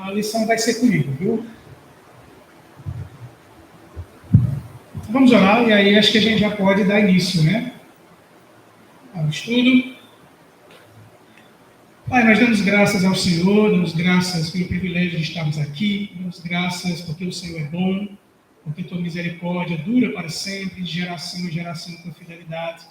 a lição vai ser comigo, viu? Vamos orar, e aí acho que a gente já pode dar início, né? Ao estudo. Pai, nós damos graças ao Senhor, damos graças pelo privilégio de estarmos aqui, damos graças porque o Senhor é bom, porque tua misericórdia dura para sempre, de geração em geração com fidelidade.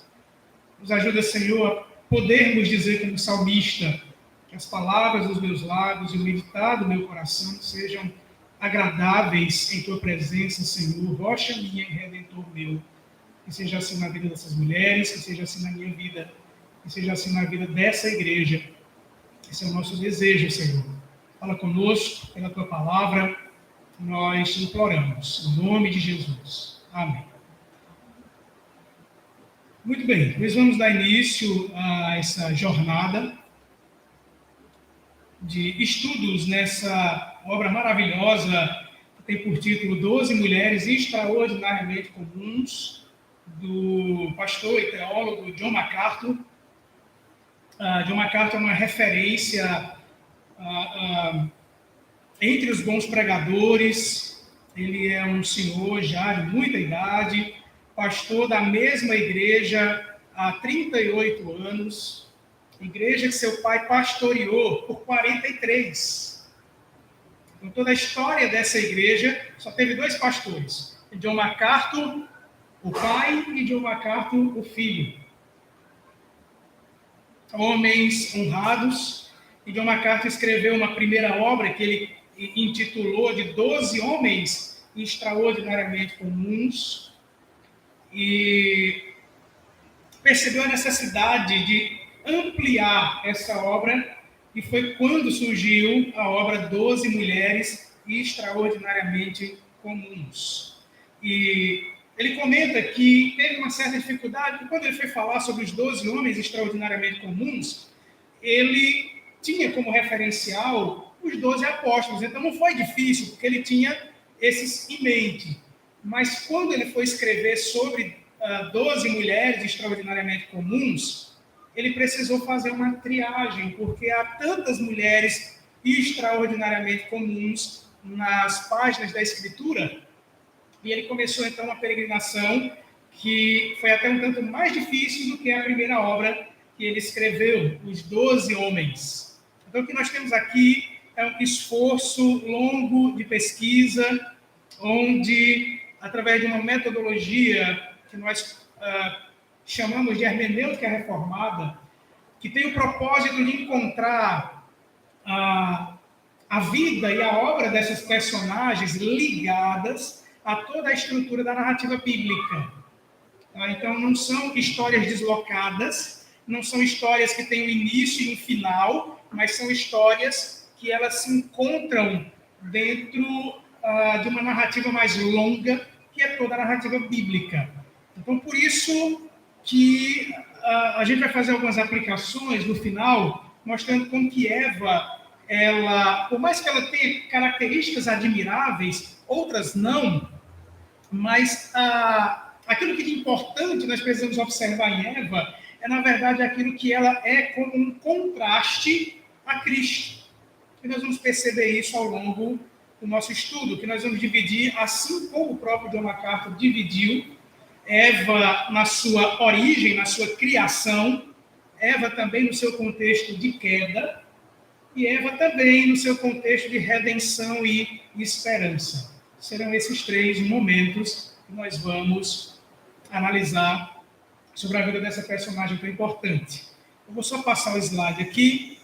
Nos ajuda, Senhor, a podermos dizer como salmista, que as palavras dos meus lábios e o meditar do meu coração sejam agradáveis em tua presença, Senhor, rocha minha e redentor meu. Que seja assim na vida dessas mulheres, que seja assim na minha vida, que seja assim na vida dessa igreja. Esse é o nosso desejo, Senhor. Fala conosco pela tua palavra, nós imploramos, em nome de Jesus. Amém. Muito bem, nós vamos dar início a essa jornada de estudos nessa obra maravilhosa que tem por título 12 Mulheres Extraordinariamente Comuns, do pastor e teólogo John MacArthur. John MacArthur é uma referência entre os bons pregadores. Ele é um senhor já de muita idade, pastor da mesma igreja há 38 anos, igreja que seu pai pastoreou por 43. Então, toda a história dessa igreja só teve dois pastores, John MacArthur, o pai, e John MacArthur, o filho. Homens honrados, e John MacArthur escreveu uma primeira obra que ele intitulou de 12 Homens Extraordinariamente Comuns, e percebeu a necessidade de ampliar essa obra, e foi quando surgiu a obra 12 Mulheres Extraordinariamente Comuns. E ele comenta que teve uma certa dificuldade, quando ele foi falar sobre os 12 homens extraordinariamente comuns, ele tinha como referencial os 12 apóstolos, então não foi difícil, porque ele tinha esses em mente. Mas quando ele foi escrever sobre 12 mulheres extraordinariamente comuns, ele precisou fazer uma triagem, porque há tantas mulheres extraordinariamente comuns nas páginas da Escritura. E ele começou, então, uma peregrinação que foi até um tanto mais difícil do que a primeira obra que ele escreveu, Os 12 Homens. Então, o que nós temos aqui é um esforço longo de pesquisa, onde, através de uma metodologia que nós chamamos de hermenêutica reformada, que tem o propósito de encontrar a vida e a obra dessas personagens ligadas a toda a estrutura da narrativa bíblica. Então, não são histórias deslocadas, não são histórias que têm um início e um final, mas são histórias que elas se encontram dentro de uma narrativa mais longa, que é toda a narrativa bíblica. Então, por isso que a gente vai fazer algumas aplicações no final, mostrando como que Eva, ela, por mais que ela tenha características admiráveis, outras não, mas aquilo que de importante nós precisamos observar em Eva é, na verdade, aquilo que ela é como um contraste a Cristo. E nós vamos perceber isso ao longo do nosso estudo, que nós vamos dividir, assim como o próprio John MacArthur dividiu, Eva na sua origem, na sua criação, Eva também no seu contexto de queda, e Eva também no seu contexto de redenção e esperança. Serão esses três momentos que nós vamos analisar sobre a vida dessa personagem tão importante. Eu vou só passar o slide aqui.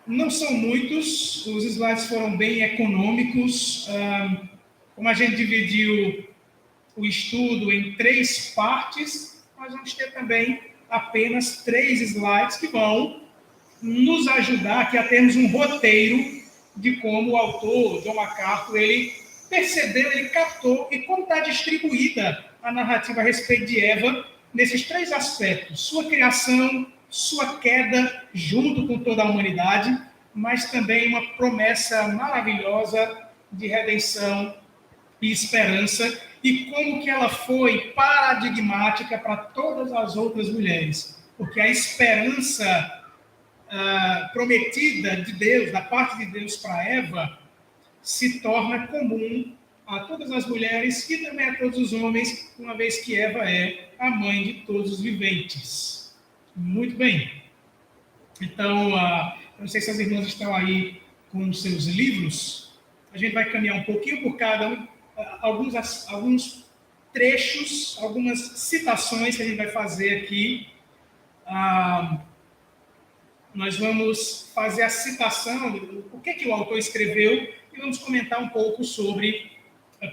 Não são muitos, os slides foram bem econômicos. Como a gente dividiu o estudo em 3 partes, nós vamos ter também apenas 3 slides que vão nos ajudar aqui a termos um roteiro de como o autor, John MacArthur, ele percebeu, ele captou e como está distribuída a narrativa a respeito de Eva nesses 3 aspectos: sua criação, sua queda junto com toda a humanidade, mas também uma promessa maravilhosa de redenção e esperança, e como que ela foi paradigmática para todas as outras mulheres. porque a esperança prometida de Deus, da parte de Deus para Eva, se torna comum a todas as mulheres e também a todos os homens, uma vez que Eva é a mãe de todos os viventes. Muito bem. Então, não sei se as irmãs estão aí com os seus livros. A gente vai caminhar um pouquinho por cada um, alguns trechos, algumas citações que a gente vai fazer aqui. Nós vamos fazer a citação do que o autor escreveu e vamos comentar um pouco sobre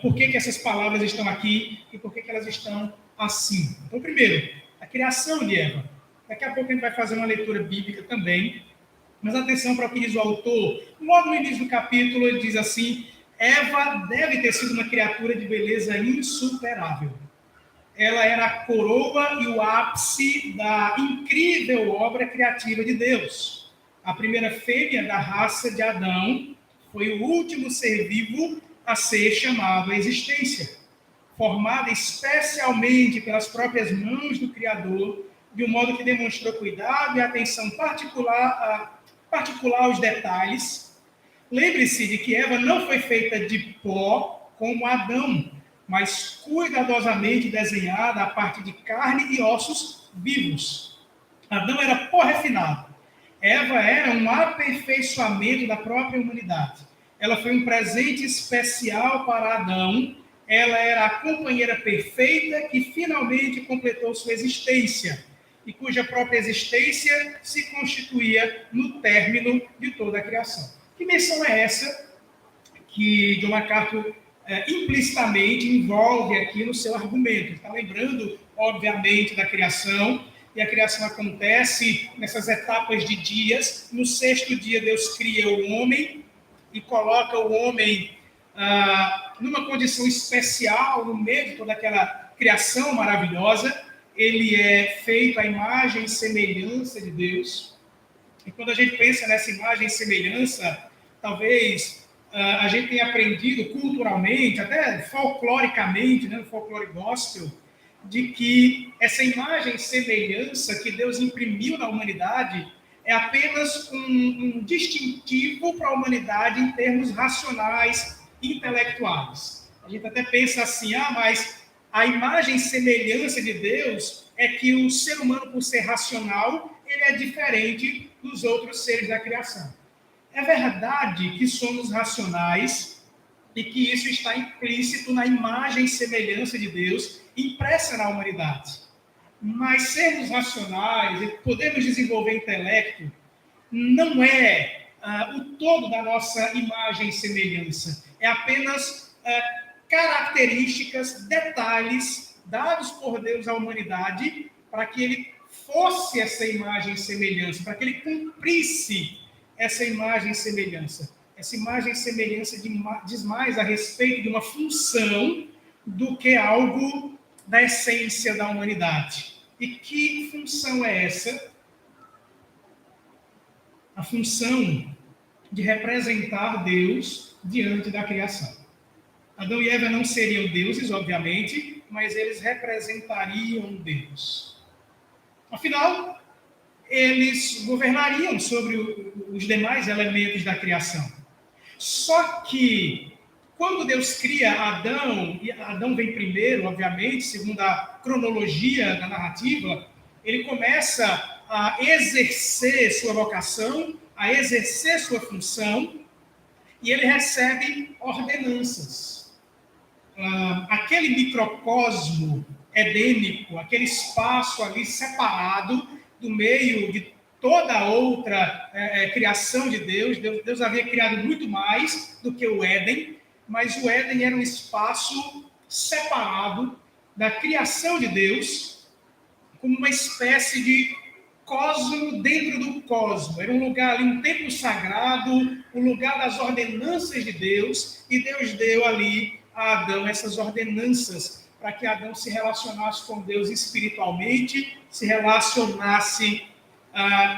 por que essas palavras estão aqui e por que elas estão assim. Então, primeiro, a criação de Eva. Daqui a pouco a gente vai fazer uma leitura bíblica também, mas atenção para o que diz o autor. Logo no início do capítulo, ele diz assim: Eva deve ter sido uma criatura de beleza insuperável. Ela era a coroa e o ápice da incrível obra criativa de Deus. A primeira fêmea da raça de Adão foi o último ser vivo a ser chamado à existência, formada especialmente pelas próprias mãos do Criador, de um modo que demonstrou cuidado e atenção particular aos detalhes. Lembre-se de que Eva não foi feita de pó como Adão, mas cuidadosamente desenhada a partir de carne e ossos vivos. Adão era pó refinado. Eva era um aperfeiçoamento da própria humanidade. Ela foi um presente especial para Adão. Ela era a companheira perfeita que finalmente completou sua existência e cuja própria existência se constituía no término de toda a criação. Que menção é essa que John MacArthur implicitamente envolve aqui no seu argumento? Está lembrando, obviamente, da criação, e a criação acontece nessas etapas de dias. No sexto dia, Deus cria o homem e coloca o homem numa condição especial no meio de toda aquela criação maravilhosa. Ele é feito à imagem e semelhança de Deus. E quando a gente pensa nessa imagem e semelhança, talvez a gente tenha aprendido culturalmente, até folcloricamente, no folclore gospel, de que essa imagem e semelhança que Deus imprimiu na humanidade é apenas um distintivo para a humanidade em termos racionais e intelectuais. A gente até pensa assim, mas a imagem e semelhança de Deus é que o ser humano, por ser racional, ele é diferente dos outros seres da criação. É verdade que somos racionais e que isso está implícito na imagem e semelhança de Deus impressa na humanidade. Mas sermos racionais e podermos desenvolver intelecto não é o todo da nossa imagem e semelhança. É apenas características, detalhes dados por Deus à humanidade para que ele fosse essa imagem e semelhança, para que ele cumprisse essa imagem e semelhança. Essa imagem e semelhança diz mais a respeito de uma função do que algo da essência da humanidade. E que função é essa? A função de representar Deus diante da criação. Adão e Eva não seriam deuses, obviamente, mas eles representariam Deus. Afinal, eles governariam sobre os demais elementos da criação. Só que, quando Deus cria Adão, e Adão vem primeiro, obviamente, segundo a cronologia da narrativa, ele começa a exercer sua vocação, a exercer sua função, e ele recebe ordenanças. Aquele microcosmo edênico, aquele espaço ali separado do meio de toda a outra criação de Deus. Deus havia criado muito mais do que o Éden, mas o Éden era um espaço separado da criação de Deus, como uma espécie de cosmo dentro do cosmo. Era um lugar ali, um templo sagrado, um lugar das ordenanças de Deus, e Deus deu ali a Adão essas ordenanças para que Adão se relacionasse com Deus espiritualmente, se relacionasse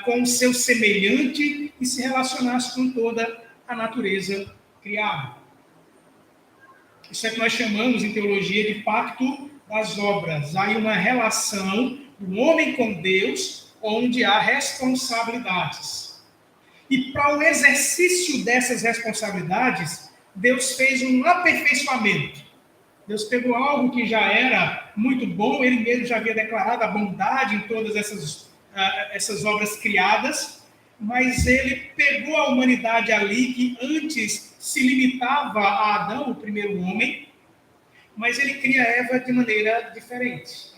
com o seu semelhante e se relacionasse com toda a natureza criada. Isso é que nós chamamos em teologia de pacto das obras. Há aí uma relação do homem com Deus onde há responsabilidades. E para o exercício dessas responsabilidades, Deus fez um aperfeiçoamento. Deus pegou algo que já era muito bom, ele mesmo já havia declarado a bondade em todas essas obras criadas, mas ele pegou a humanidade ali, que antes se limitava a Adão, o primeiro homem, mas ele cria Eva de maneira diferente.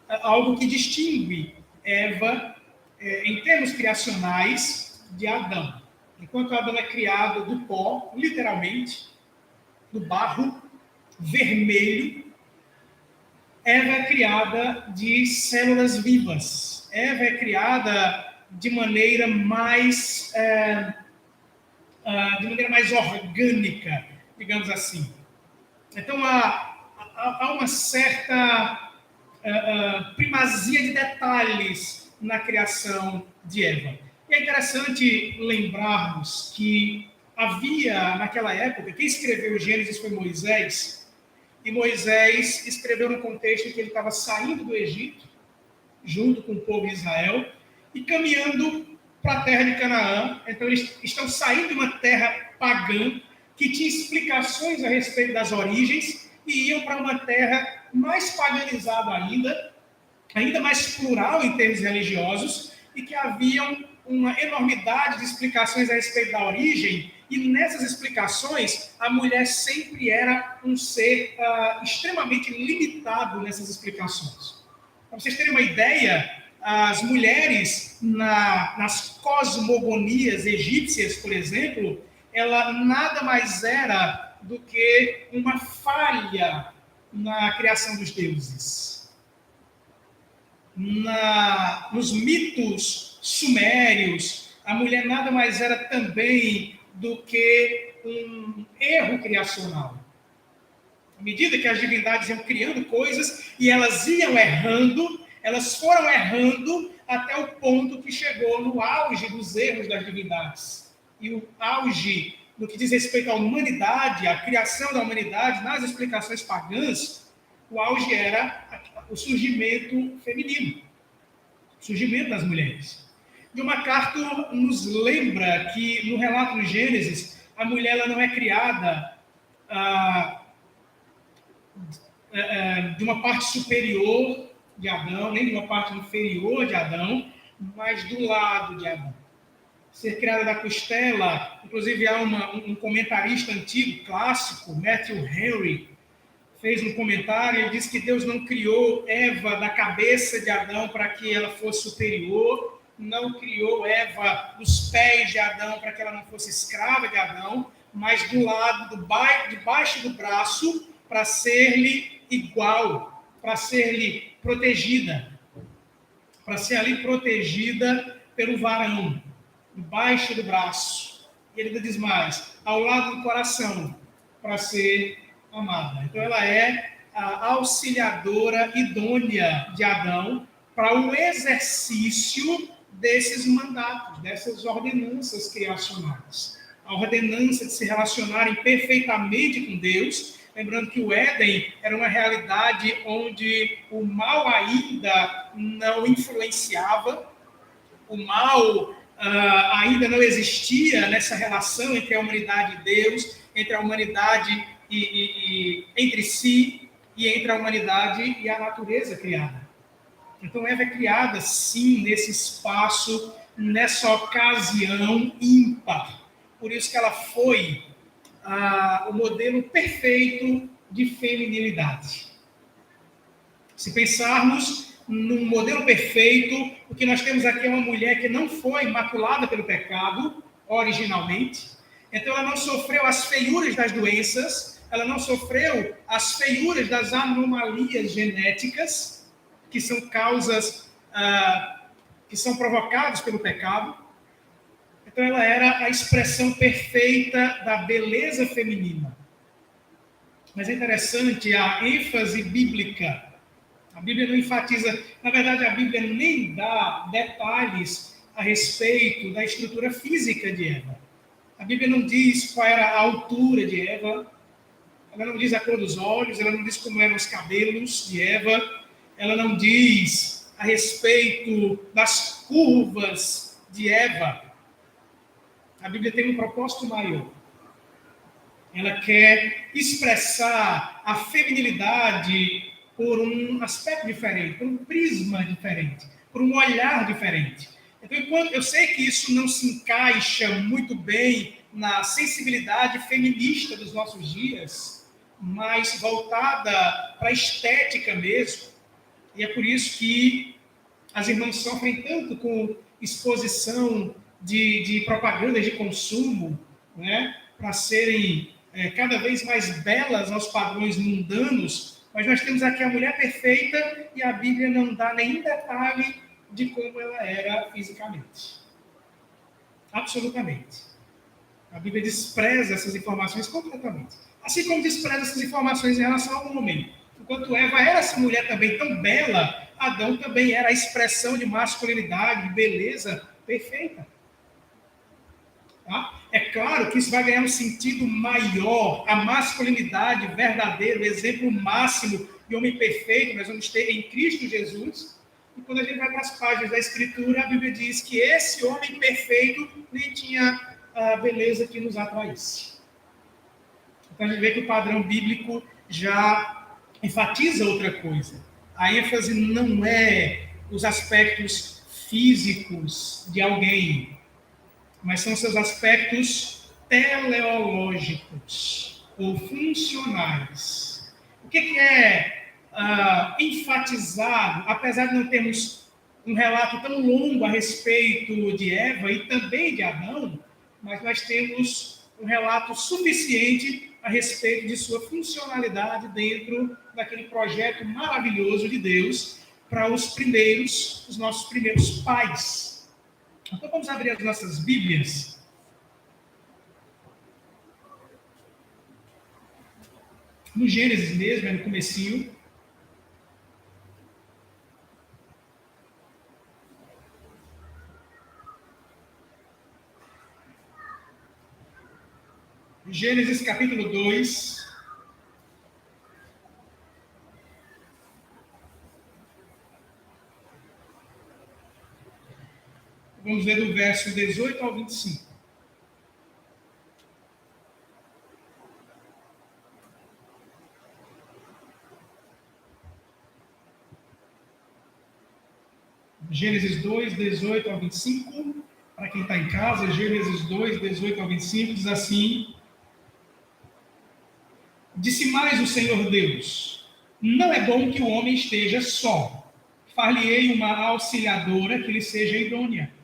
Há algo que distingue Eva, em termos criacionais, de Adão. Enquanto Adão é criado do pó, literalmente, do barro vermelho, Eva é criada de células vivas. Eva é criada de maneira mais orgânica, digamos assim. Então, há uma certa primazia de detalhes na criação de Eva. E é interessante lembrarmos que havia, naquela época, quem escreveu o Gênesis foi Moisés, e Moisés escreveu no contexto em que ele estava saindo do Egito, junto com o povo de Israel, e caminhando para a terra de Canaã. Então, eles estão saindo de uma terra pagã, que tinha explicações a respeito das origens, e iam para uma terra mais paganizada ainda mais plural em termos religiosos, e que haviam uma enormidade de explicações a respeito da origem, e nessas explicações, a mulher sempre era um ser extremamente limitado nessas explicações. Para vocês terem uma ideia, as mulheres nas cosmogonias egípcias, por exemplo, ela nada mais era do que uma falha na criação dos deuses. Nos mitos sumérios, a mulher nada mais era também do que um erro criacional. À medida que as divindades iam criando coisas e elas iam errando, elas foram errando até o ponto que chegou no auge dos erros das divindades. E o auge, no que diz respeito à humanidade, à criação da humanidade, nas explicações pagãs, o auge era o surgimento feminino, o surgimento das mulheres. John MacArthur nos lembra que, no relato do Gênesis, a mulher ela não é criada de uma parte superior de Adão, nem de uma parte inferior de Adão, mas do lado de Adão. Ser criada da costela, inclusive há um comentarista antigo, clássico, Matthew Henry, fez um comentário, ele disse que Deus não criou Eva da cabeça de Adão para que ela fosse superior, não criou Eva dos pés de Adão para que ela não fosse escrava de Adão, mas do lado, debaixo do braço, para ser-lhe igual, para ser-lhe protegida, para ser ali protegida pelo varão, debaixo do braço. E ele diz mais, ao lado do coração, para ser amada. Então ela é a auxiliadora idônea de Adão para o exercício desses mandatos, dessas ordenanças criacionais. A ordenança de se relacionarem perfeitamente com Deus, lembrando que o Éden era uma realidade onde o mal ainda não influenciava, o mal ainda não existia nessa relação entre a humanidade e Deus, entre a humanidade entre si e entre a humanidade e a natureza criada. Então, Eva é criada, sim, nesse espaço, nessa ocasião ímpar. Por isso que ela foi o modelo perfeito de feminilidade. Se pensarmos num modelo perfeito, o que nós temos aqui é uma mulher que não foi imaculada pelo pecado, originalmente. Então, ela não sofreu as feiuras das doenças, ela não sofreu as feiuras das anomalias genéticas, que são causas que são provocadas pelo pecado. Então, ela era a expressão perfeita da beleza feminina. Mas é interessante a ênfase bíblica. A Bíblia não enfatiza, na verdade, a Bíblia nem dá detalhes a respeito da estrutura física de Eva. A Bíblia não diz qual era a altura de Eva, ela não diz a cor dos olhos, ela não diz como eram os cabelos de Eva, ela não diz a respeito das curvas de Eva. A Bíblia tem um propósito maior. Ela quer expressar a feminilidade por um aspecto diferente, por um prisma diferente, por um olhar diferente. Então, enquanto eu sei que isso não se encaixa muito bem na sensibilidade feminista dos nossos dias, mas voltada para a estética mesmo, e é por isso que as irmãs sofrem tanto com exposição de propagandas de consumo, né, para serem cada vez mais belas aos padrões mundanos, mas nós temos aqui a mulher perfeita e a Bíblia não dá nenhum detalhe de como ela era fisicamente. Absolutamente. A Bíblia despreza essas informações completamente. Assim como despreza essas informações em relação ao homem. Enquanto Eva era essa mulher também tão bela, Adão também era a expressão de masculinidade, de beleza perfeita. Tá? É claro que isso vai ganhar um sentido maior. A masculinidade verdadeira, o exemplo máximo de homem perfeito, nós vamos ter em Cristo Jesus. E quando a gente vai para as páginas da Escritura, a Bíblia diz que esse homem perfeito nem tinha a beleza que nos atraísse. Então a gente vê que o padrão bíblico já enfatiza outra coisa. A ênfase não é os aspectos físicos de alguém, mas são seus aspectos teleológicos ou funcionais. O que é enfatizado, apesar de não termos um relato tão longo a respeito de Eva e também de Adão, mas nós temos um relato suficiente a respeito de sua funcionalidade dentro daquele projeto maravilhoso de Deus para os nossos primeiros pais. Então vamos abrir as nossas Bíblias. No Gênesis mesmo, no comecinho. Gênesis capítulo 2. Vamos ler do verso 18 ao 25. Gênesis 2, 18 ao 25. Para quem está em casa, Gênesis 2, 18 ao 25, diz assim: Disse mais o Senhor Deus: Não é bom que o homem esteja só. Far-lhe-ei uma auxiliadora que lhe seja idônea.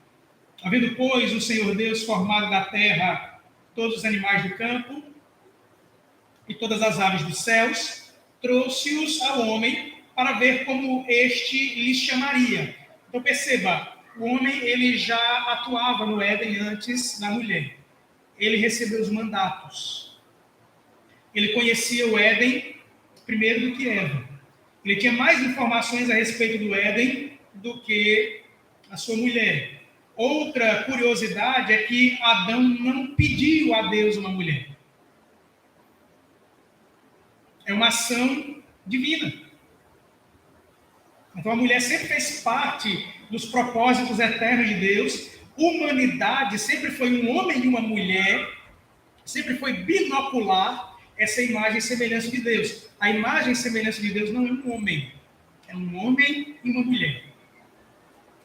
Havendo, pois, o Senhor Deus formado da terra todos os animais do campo e todas as aves dos céus, trouxe-os ao homem para ver como este lhe chamaria. Então perceba, o homem ele já atuava no Éden antes da mulher. Ele recebeu os mandatos. Ele conhecia o Éden primeiro do que Eva. Ele tinha mais informações a respeito do Éden do que a sua mulher. Outra curiosidade é que Adão não pediu a Deus uma mulher. É uma ação divina. Então a mulher sempre fez parte dos propósitos eternos de Deus. Humanidade sempre foi um homem e uma mulher. Sempre foi binocular essa imagem e semelhança de Deus. A imagem e semelhança de Deus não é um homem. É um homem e uma mulher.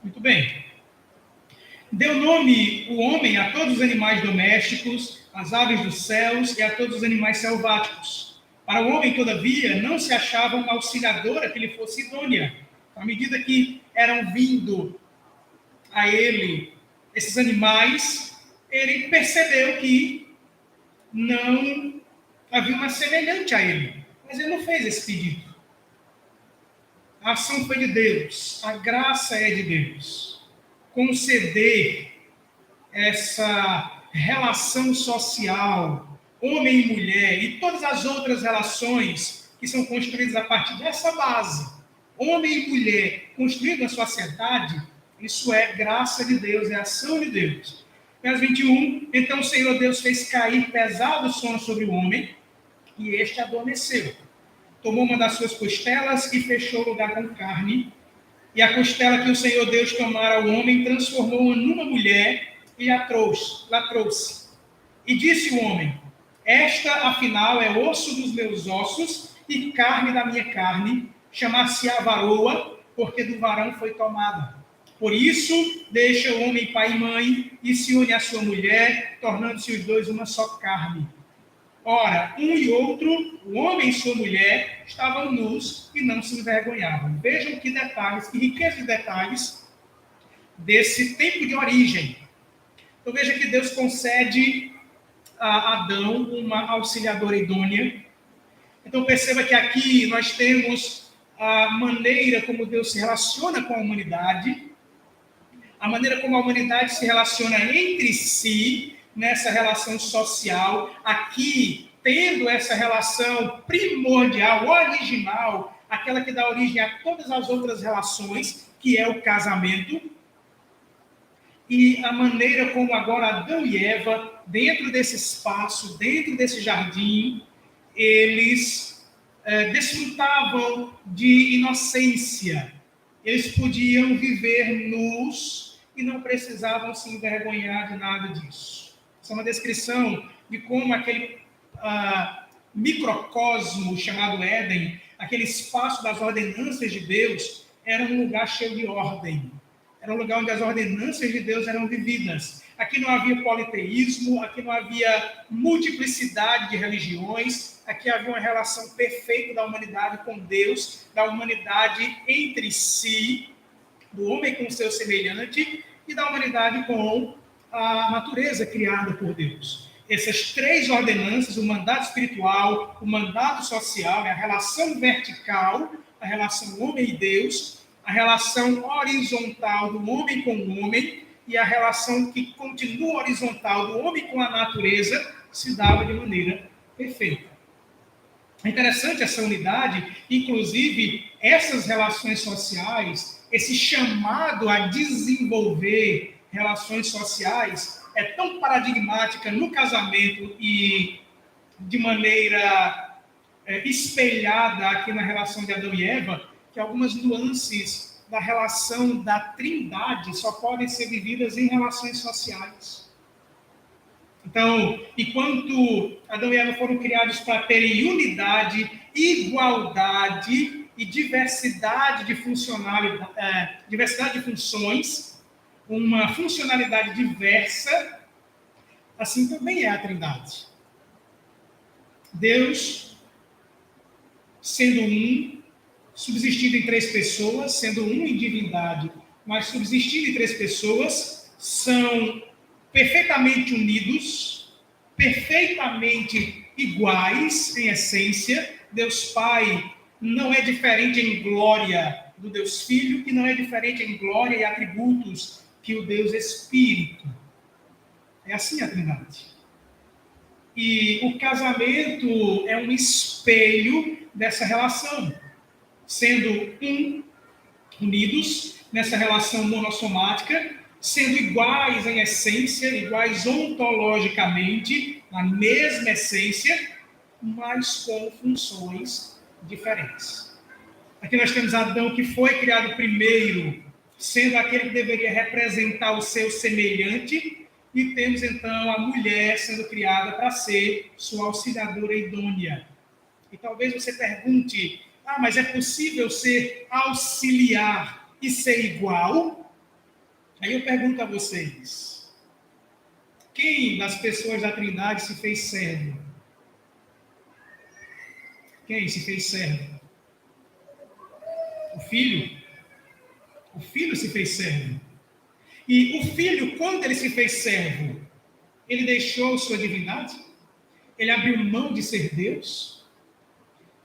Muito bem. Deu nome o homem a todos os animais domésticos, às aves dos céus e a todos os animais selváticos. Para o homem, todavia, não se achava uma auxiliadora que lhe fosse idônea. À medida que eram vindo a ele esses animais, ele percebeu que não havia uma semelhante a ele. Mas ele não fez esse pedido. A ação foi de Deus, a graça é de Deus. Conceder essa relação social, homem e mulher, e todas as outras relações que são construídas a partir dessa base, homem e mulher construindo a sociedade, isso é graça de Deus, é ação de Deus. Verso 21, então o Senhor Deus fez cair pesado sono sobre o homem, e este adormeceu. Tomou uma das suas costelas e fechou o lugar com carne, E a costela que o Senhor Deus tomara ao homem, transformou-a numa mulher e lá trouxe. E disse o homem: esta, afinal, é osso dos meus ossos e carne da minha carne, chamar-se-á varoa, porque do varão foi tomada. Por isso, deixa o homem pai e mãe e se une à sua mulher, tornando-se os dois uma só carne. Ora, um e outro, o homem e sua mulher, estavam nus e não se envergonhavam. Vejam que detalhes, que riqueza de detalhes desse tempo de origem. Então veja que Deus concede a Adão uma auxiliadora idônea. Então perceba que aqui nós temos a maneira como Deus se relaciona com a humanidade, a maneira como a humanidade se relaciona entre si, nessa relação social, aqui tendo essa relação primordial, original, aquela que dá origem a todas as outras relações, que é o casamento, e a maneira como agora Adão e Eva, dentro desse espaço, dentro desse jardim, eles desfrutavam de inocência. Eles podiam viver nus e não precisavam se envergonhar de nada disso. Essa é uma descrição de como aquele microcosmo chamado Éden, aquele espaço das ordenanças de Deus, era um lugar cheio de ordem. Era um lugar onde as ordenanças de Deus eram vividas. Aqui não havia politeísmo, aqui não havia multiplicidade de religiões, aqui havia uma relação perfeita da humanidade com Deus, da humanidade entre si, do homem com o seu semelhante e da humanidade com a natureza criada por Deus. Essas três ordenanças, o mandato espiritual, o mandato social, a relação vertical, a relação homem e Deus, a relação horizontal do homem com o homem e a relação que continua horizontal do homem com a natureza se dava de maneira perfeita. É interessante essa unidade, inclusive essas relações sociais, esse chamado a desenvolver relações sociais é tão paradigmática no casamento e de maneira espelhada aqui na relação de Adão e Eva, que algumas nuances da relação da Trindade só podem ser vividas em relações sociais. Então, enquanto Adão e Eva foram criados para terem unidade, igualdade e diversidade de funcionalidade, diversidade de funções, uma funcionalidade diversa, assim também é a Trindade. Deus, sendo um, subsistindo em três pessoas, sendo um em divindade, mas subsistindo em três pessoas, são perfeitamente unidos, perfeitamente iguais em essência. Deus Pai não é diferente em glória do Deus Filho, que não é diferente em glória e atributos que o Deus Espírito. É assim a Trindade. E o casamento é um espelho dessa relação, sendo unidos nessa relação monossomática, sendo iguais em essência, iguais ontologicamente, na mesma essência, mas com funções diferentes. Aqui nós temos Adão, que foi criado primeiro, sendo aquele que deveria representar o seu semelhante, e temos então a mulher sendo criada para ser sua auxiliadora idônea. E talvez você pergunte: mas é possível ser auxiliar e ser igual? Aí eu pergunto a vocês: quem das pessoas da Trindade se fez servo? Quem se fez servo? O Filho? O Filho se fez servo. E o Filho, quando ele se fez servo, ele deixou sua divindade? Ele abriu mão de ser Deus?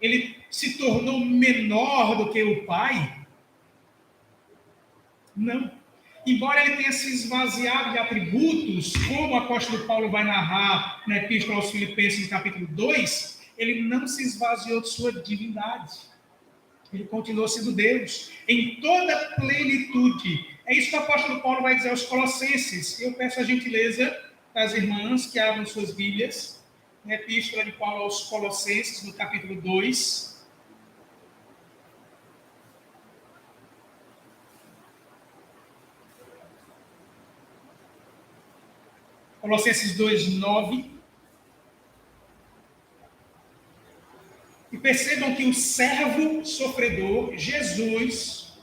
Ele se tornou menor do que o Pai? Não. Embora ele tenha se esvaziado de atributos, como o apóstolo Paulo vai narrar na Epístola aos Filipenses, no capítulo 2, ele não se esvaziou de sua divindade. Ele continuou sendo Deus em toda plenitude. É isso que o apóstolo Paulo vai dizer aos Colossenses. Eu peço a gentileza das irmãs que abram suas Bíblias na Epístola de Paulo aos Colossenses, no capítulo 2. Colossenses 2:9. E percebam que o servo sofredor, Jesus,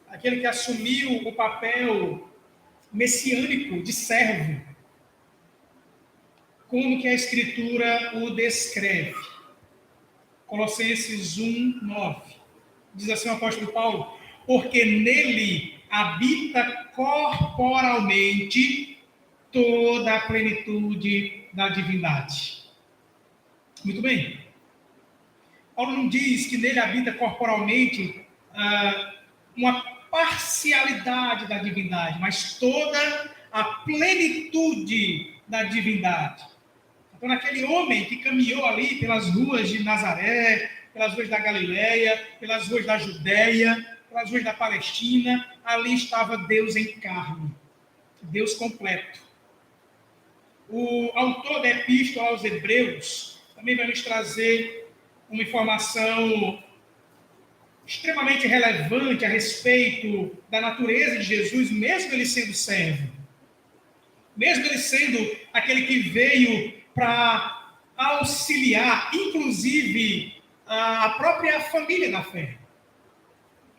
aquele que assumiu o papel messiânico de servo, como que a Escritura o descreve. Colossenses 1:9. Diz assim o apóstolo Paulo: porque nele habita corporalmente toda a plenitude da divindade. Muito bem. Paulo não diz que nele habita corporalmente uma parcialidade da divindade, mas toda a plenitude da divindade. Então, naquele homem que caminhou ali pelas ruas de Nazaré, pelas ruas da Galileia, pelas ruas da Judéia, pelas ruas da Palestina, ali estava Deus em carne, Deus completo. O autor da Epístola aos Hebreus também vai nos trazer uma informação extremamente relevante a respeito da natureza de Jesus, mesmo ele sendo servo, mesmo ele sendo aquele que veio para auxiliar, inclusive, a própria família da fé.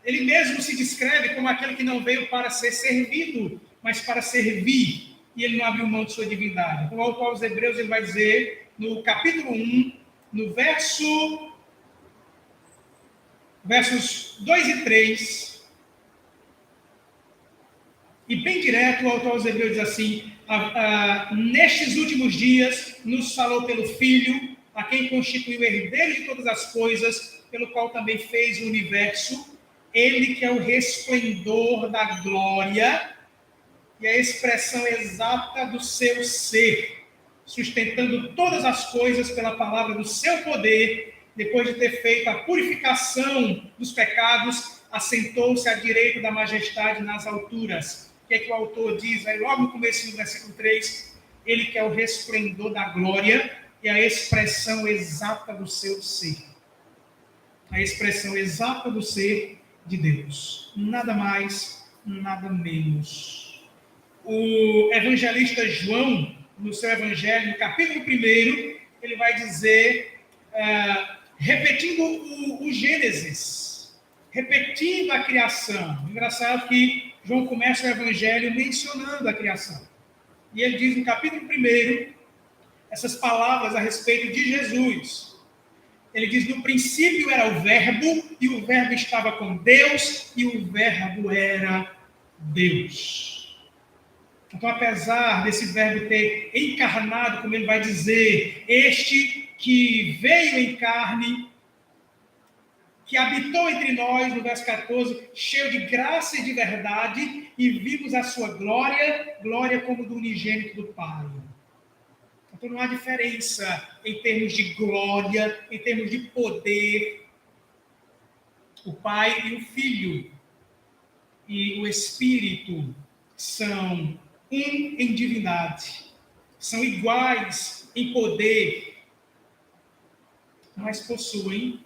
Ele mesmo se descreve como aquele que não veio para ser servido, mas para servir, e ele não abriu mão de sua divindade. Então, o autor aos Hebreus ele vai dizer, no capítulo 1, no versos 2 e 3, e bem direto, o autor aos Hebreus diz assim: nestes últimos dias nos falou pelo Filho, a quem constituiu herdeiro de todas as coisas, pelo qual também fez o universo, ele que é o resplendor da glória e a expressão exata do seu ser, sustentando todas as coisas pela palavra do seu poder, depois de ter feito a purificação dos pecados, assentou-se à direita da majestade nas alturas. O que é que o autor diz? Aí logo no começo do versículo 3, ele que é o resplendor da glória e a expressão exata do seu ser. A expressão exata do ser de Deus. Nada mais, nada menos. O evangelista João, no seu evangelho, no capítulo 1, ele vai dizer, repetindo o Gênesis, repetindo a criação. Engraçado que João começa o evangelho mencionando a criação. E ele diz no capítulo 1, essas palavras a respeito de Jesus. Ele diz: no princípio era o verbo, e o verbo estava com Deus, e o verbo era Deus. Então, apesar desse verbo ter encarnado, como ele vai dizer, este que veio em carne, que habitou entre nós, no verso 14, cheio de graça e de verdade, e vimos a sua glória, glória como do unigênito do Pai. Então não há diferença em termos de glória, em termos de poder. O Pai e o Filho e o Espírito são um em divindade, são iguais em poder, mas possuem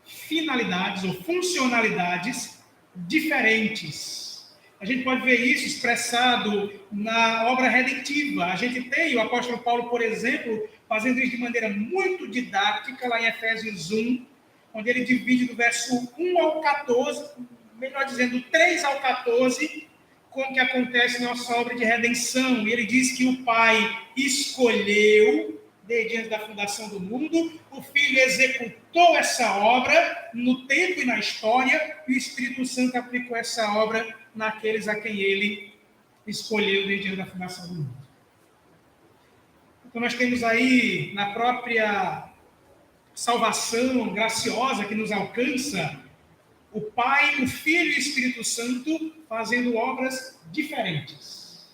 finalidades ou funcionalidades diferentes. A gente pode ver isso expressado na obra redentiva. A gente tem o apóstolo Paulo, por exemplo, fazendo isso de maneira muito didática, lá em Efésios 1, onde ele divide do verso 1 ao 14, melhor dizendo, 3 ao 14, como que acontece nossa obra de redenção. E ele diz que o Pai escolheu, desde antes da fundação do mundo, o Filho executou essa obra no tempo e na história, e o Espírito Santo aplicou essa obra naqueles a quem ele escolheu desde antes da fundação do mundo. Então nós temos aí, na própria salvação graciosa que nos alcança, o Pai, o Filho e o Espírito Santo fazendo obras diferentes.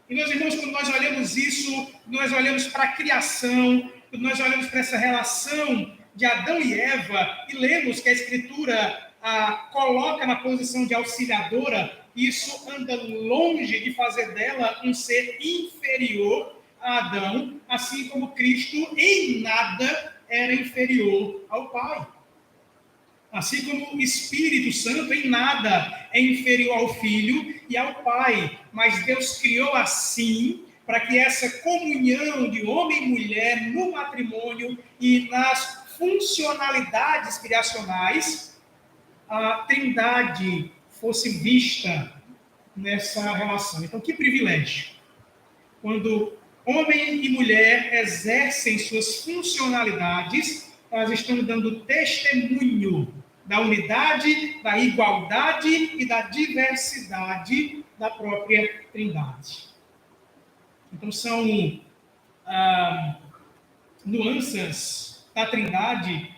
E, meus irmãos, quando nós olhamos isso, nós olhamos para a criação, quando nós olhamos para essa relação de Adão e Eva, e lemos que a Escritura coloca na posição de auxiliadora, isso anda longe de fazer dela um ser inferior a Adão, assim como Cristo em nada era inferior ao Pai. Assim como o Espírito Santo em nada é inferior ao Filho, e ao Pai. Mas Deus criou assim, para que essa comunhão de homem e mulher no matrimônio e nas funcionalidades criacionais, a Trindade fosse vista nessa relação. Então, que privilégio! Quando homem e mulher exercem suas funcionalidades, elas estão dando testemunho da unidade, da igualdade e da diversidade da própria Trindade. Então, são nuances da Trindade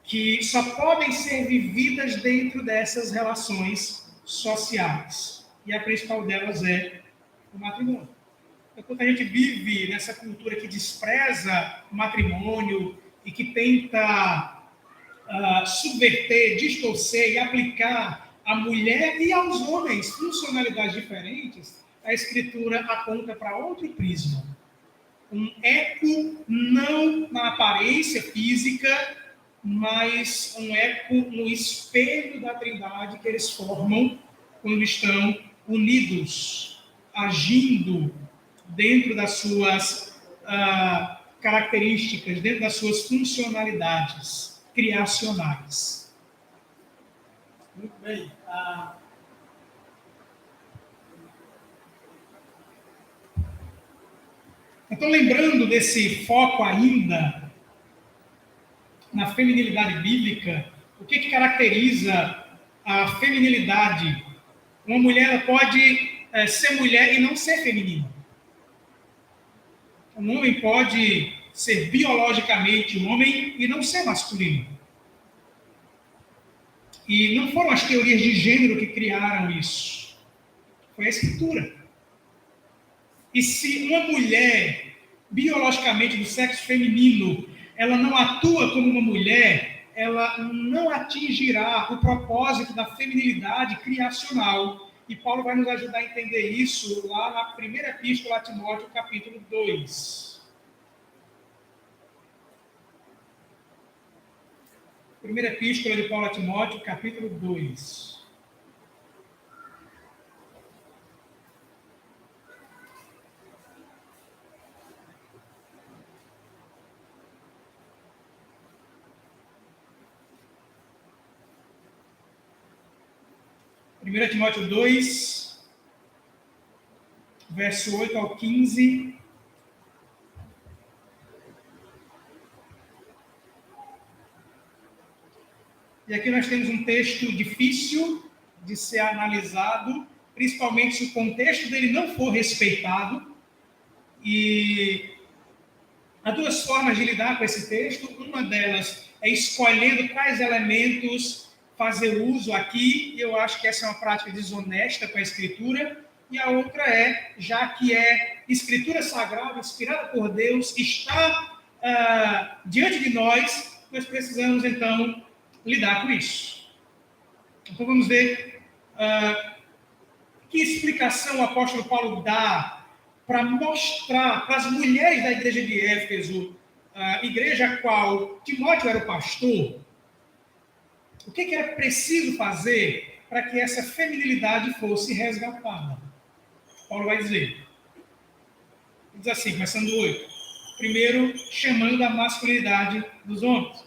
que só podem ser vividas dentro dessas relações sociais. E a principal delas é o matrimônio. Enquanto a gente vive nessa cultura que despreza o matrimônio e que tenta subverter, distorcer e aplicar à mulher e aos homens funcionalidades diferentes, a Escritura aponta para outro prisma. Um eco não na aparência física, mas um eco no espelho da Trindade que eles formam quando estão unidos, agindo dentro das suas características, dentro das suas funcionalidades criacionais. Muito bem. Então, lembrando desse foco ainda na feminilidade bíblica, o que caracteriza a feminilidade? Uma mulher pode ser mulher e não ser feminina. Um homem pode ser biologicamente um homem e não ser masculino. E não foram as teorias de gênero que criaram isso. Foi a Escritura. E se uma mulher, biologicamente do sexo feminino, ela não atua como uma mulher, ela não atingirá o propósito da feminilidade criacional. E Paulo vai nos ajudar a entender isso lá na primeira epístola a Timóteo, capítulo 2. Primeira epístola de Paulo a Timóteo, capítulo 2. Primeira Timóteo 2, verso 8 ao 15. E aqui nós temos um texto difícil de ser analisado, principalmente se o contexto dele não for respeitado. E há duas formas de lidar com esse texto. Uma delas é escolhendo quais elementos fazer uso aqui, e eu acho que essa é uma prática desonesta com a Escritura. E a outra é, já que é Escritura sagrada, inspirada por Deus, está diante de nós precisamos, então, lidar com isso. Então, vamos ver que explicação o apóstolo Paulo dá para mostrar para as mulheres da igreja de Éfeso, igreja a qual Timóteo era o pastor, o que era preciso fazer para que essa feminilidade fosse resgatada. Paulo vai dizer. Diz assim, começando do 8. Primeiro, chamando a masculinidade dos homens.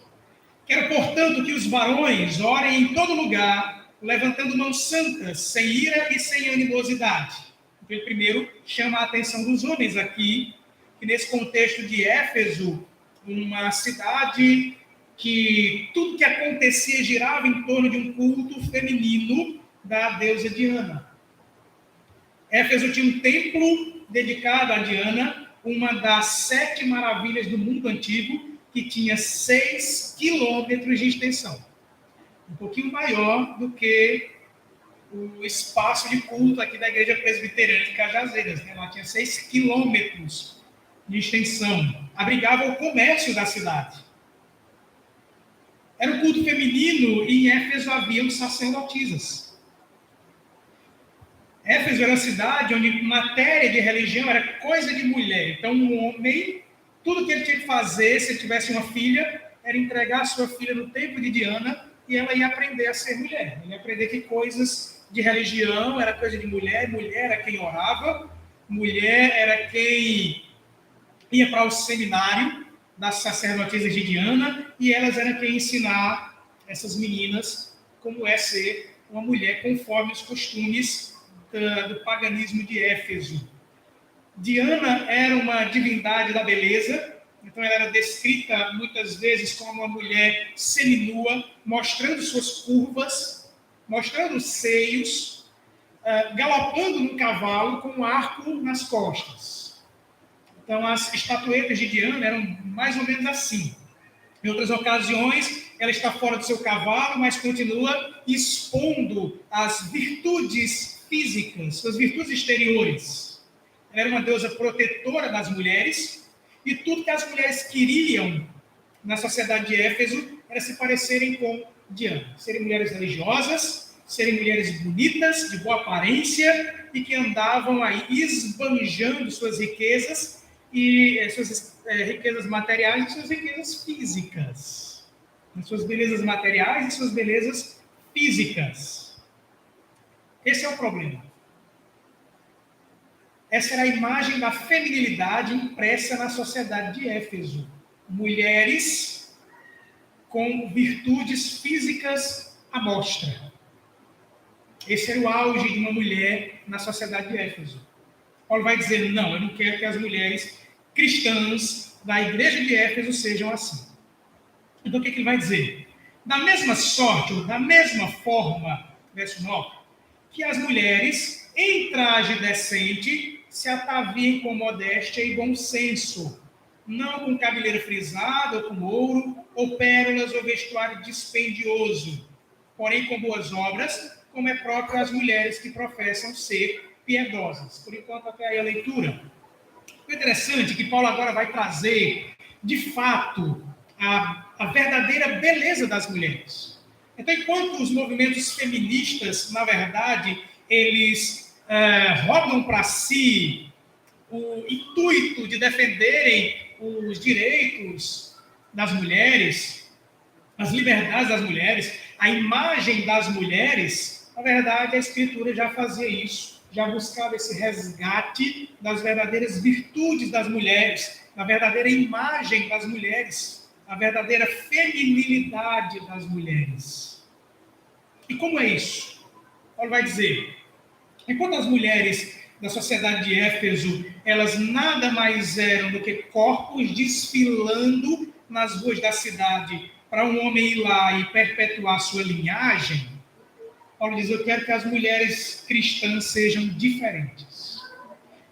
Quero, portanto, que os varões orem em todo lugar, levantando mãos santas, sem ira e sem animosidade. Então, ele primeiro chama a atenção dos homens aqui, que nesse contexto de Éfeso, uma cidade que tudo que acontecia girava em torno de um culto feminino da deusa Diana. Éfeso tinha um templo dedicado a Diana, uma das 7 maravilhas do mundo antigo, que tinha 6 quilômetros de extensão. Um pouquinho maior do que o espaço de culto aqui da Igreja Presbiteriana de Cajazeiras. Né? Ela tinha 6 quilômetros de extensão. Abrigava o comércio da cidade. Era um culto feminino e em Éfeso haviam sacerdotisas. Éfeso era uma cidade onde matéria de religião era coisa de mulher. Então, um homem, tudo que ele tinha que fazer, se ele tivesse uma filha, era entregar a sua filha no templo de Diana e ela ia aprender a ser mulher. Ele ia aprender que coisas de religião, era coisa de mulher, mulher era quem orava, mulher era quem ia para o seminário das sacerdotisas de Diana, e elas eram quem ensinar essas meninas como é ser uma mulher conforme os costumes do paganismo de Éfeso. Diana era uma divindade da beleza, então ela era descrita muitas vezes como uma mulher seminua, mostrando suas curvas, mostrando os seios, galopando num cavalo com um arco nas costas. Então as estatuetas de Diana eram mais ou menos assim. Em outras ocasiões, ela está fora do seu cavalo, mas continua expondo as virtudes físicas, suas virtudes exteriores. Ela era uma deusa protetora das mulheres, e tudo que as mulheres queriam na sociedade de Éfeso era se parecerem com Diana. Serem mulheres religiosas, serem mulheres bonitas, de boa aparência, e que andavam aí esbanjando suas riquezas, e suas riquezas materiais e suas riquezas físicas. Suas belezas materiais e suas belezas físicas. Esse é o problema. Essa era a imagem da feminilidade impressa na sociedade de Éfeso. Mulheres com virtudes físicas à mostra. Esse era o auge de uma mulher na sociedade de Éfeso. Paulo vai dizer, não, eu não quero que as mulheres cristãs da igreja de Éfeso sejam assim. Então o que ele vai dizer? Da mesma sorte, ou da mesma forma, verso 9, que as mulheres, em traje decente, se ataviem com modéstia e bom senso, não com cabeleira frisada, ou com ouro, ou pérolas, ou vestuário dispendioso, porém com boas obras, como é próprio às mulheres que professam ser piedosas. Por enquanto, até aí a leitura. O interessante é que Paulo agora vai trazer, de fato, a verdadeira beleza das mulheres. Então, enquanto os movimentos feministas, na verdade, eles roubam para si o intuito de defenderem os direitos das mulheres, as liberdades das mulheres, a imagem das mulheres, na verdade, a Escritura já fazia isso, já buscava esse resgate das verdadeiras virtudes das mulheres, da verdadeira imagem das mulheres, a verdadeira feminilidade das mulheres. E como é isso? Paulo vai dizer, enquanto as mulheres da sociedade de Éfeso, elas nada mais eram do que corpos desfilando nas ruas da cidade para um homem ir lá e perpetuar sua linhagem, Paulo diz, eu quero que as mulheres cristãs sejam diferentes.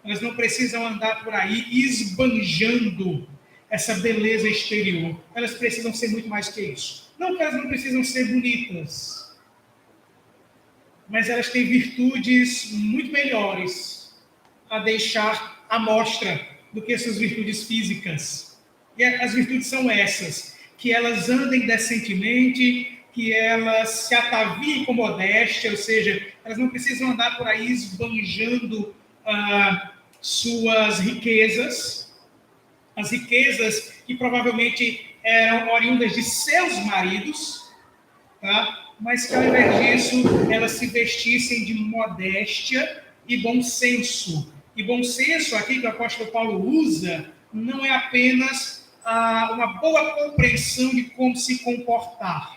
Elas não precisam andar por aí esbanjando essa beleza exterior. Elas precisam ser muito mais que isso. Não que elas não precisam ser bonitas, mas elas têm virtudes muito melhores a deixar à mostra do que suas virtudes físicas. E as virtudes são essas, que elas andem decentemente, que elas se ataviem com modéstia, ou seja, elas não precisam andar por aí esbanjando suas riquezas, as riquezas que provavelmente eram oriundas de seus maridos, tá? Mas que ao invés disso, elas se vestissem de modéstia e bom senso. E bom senso aqui que o apóstolo Paulo usa, não é apenas uma boa compreensão de como se comportar.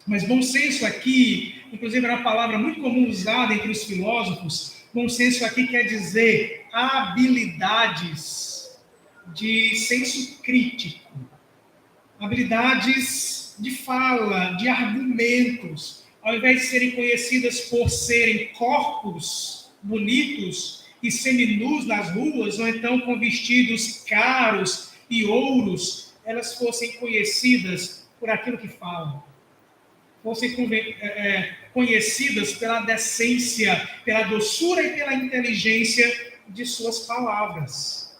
Mas bom senso aqui, inclusive era uma palavra muito comum usada entre os filósofos, bom senso aqui quer dizer habilidades de senso crítico, habilidades de fala, de argumentos, ao invés de serem conhecidas por serem corpos bonitos e seminus nas ruas, ou então com vestidos caros e ouros, elas fossem conhecidas por aquilo que falam. Fossem conhecidas pela decência, pela doçura e pela inteligência de suas palavras.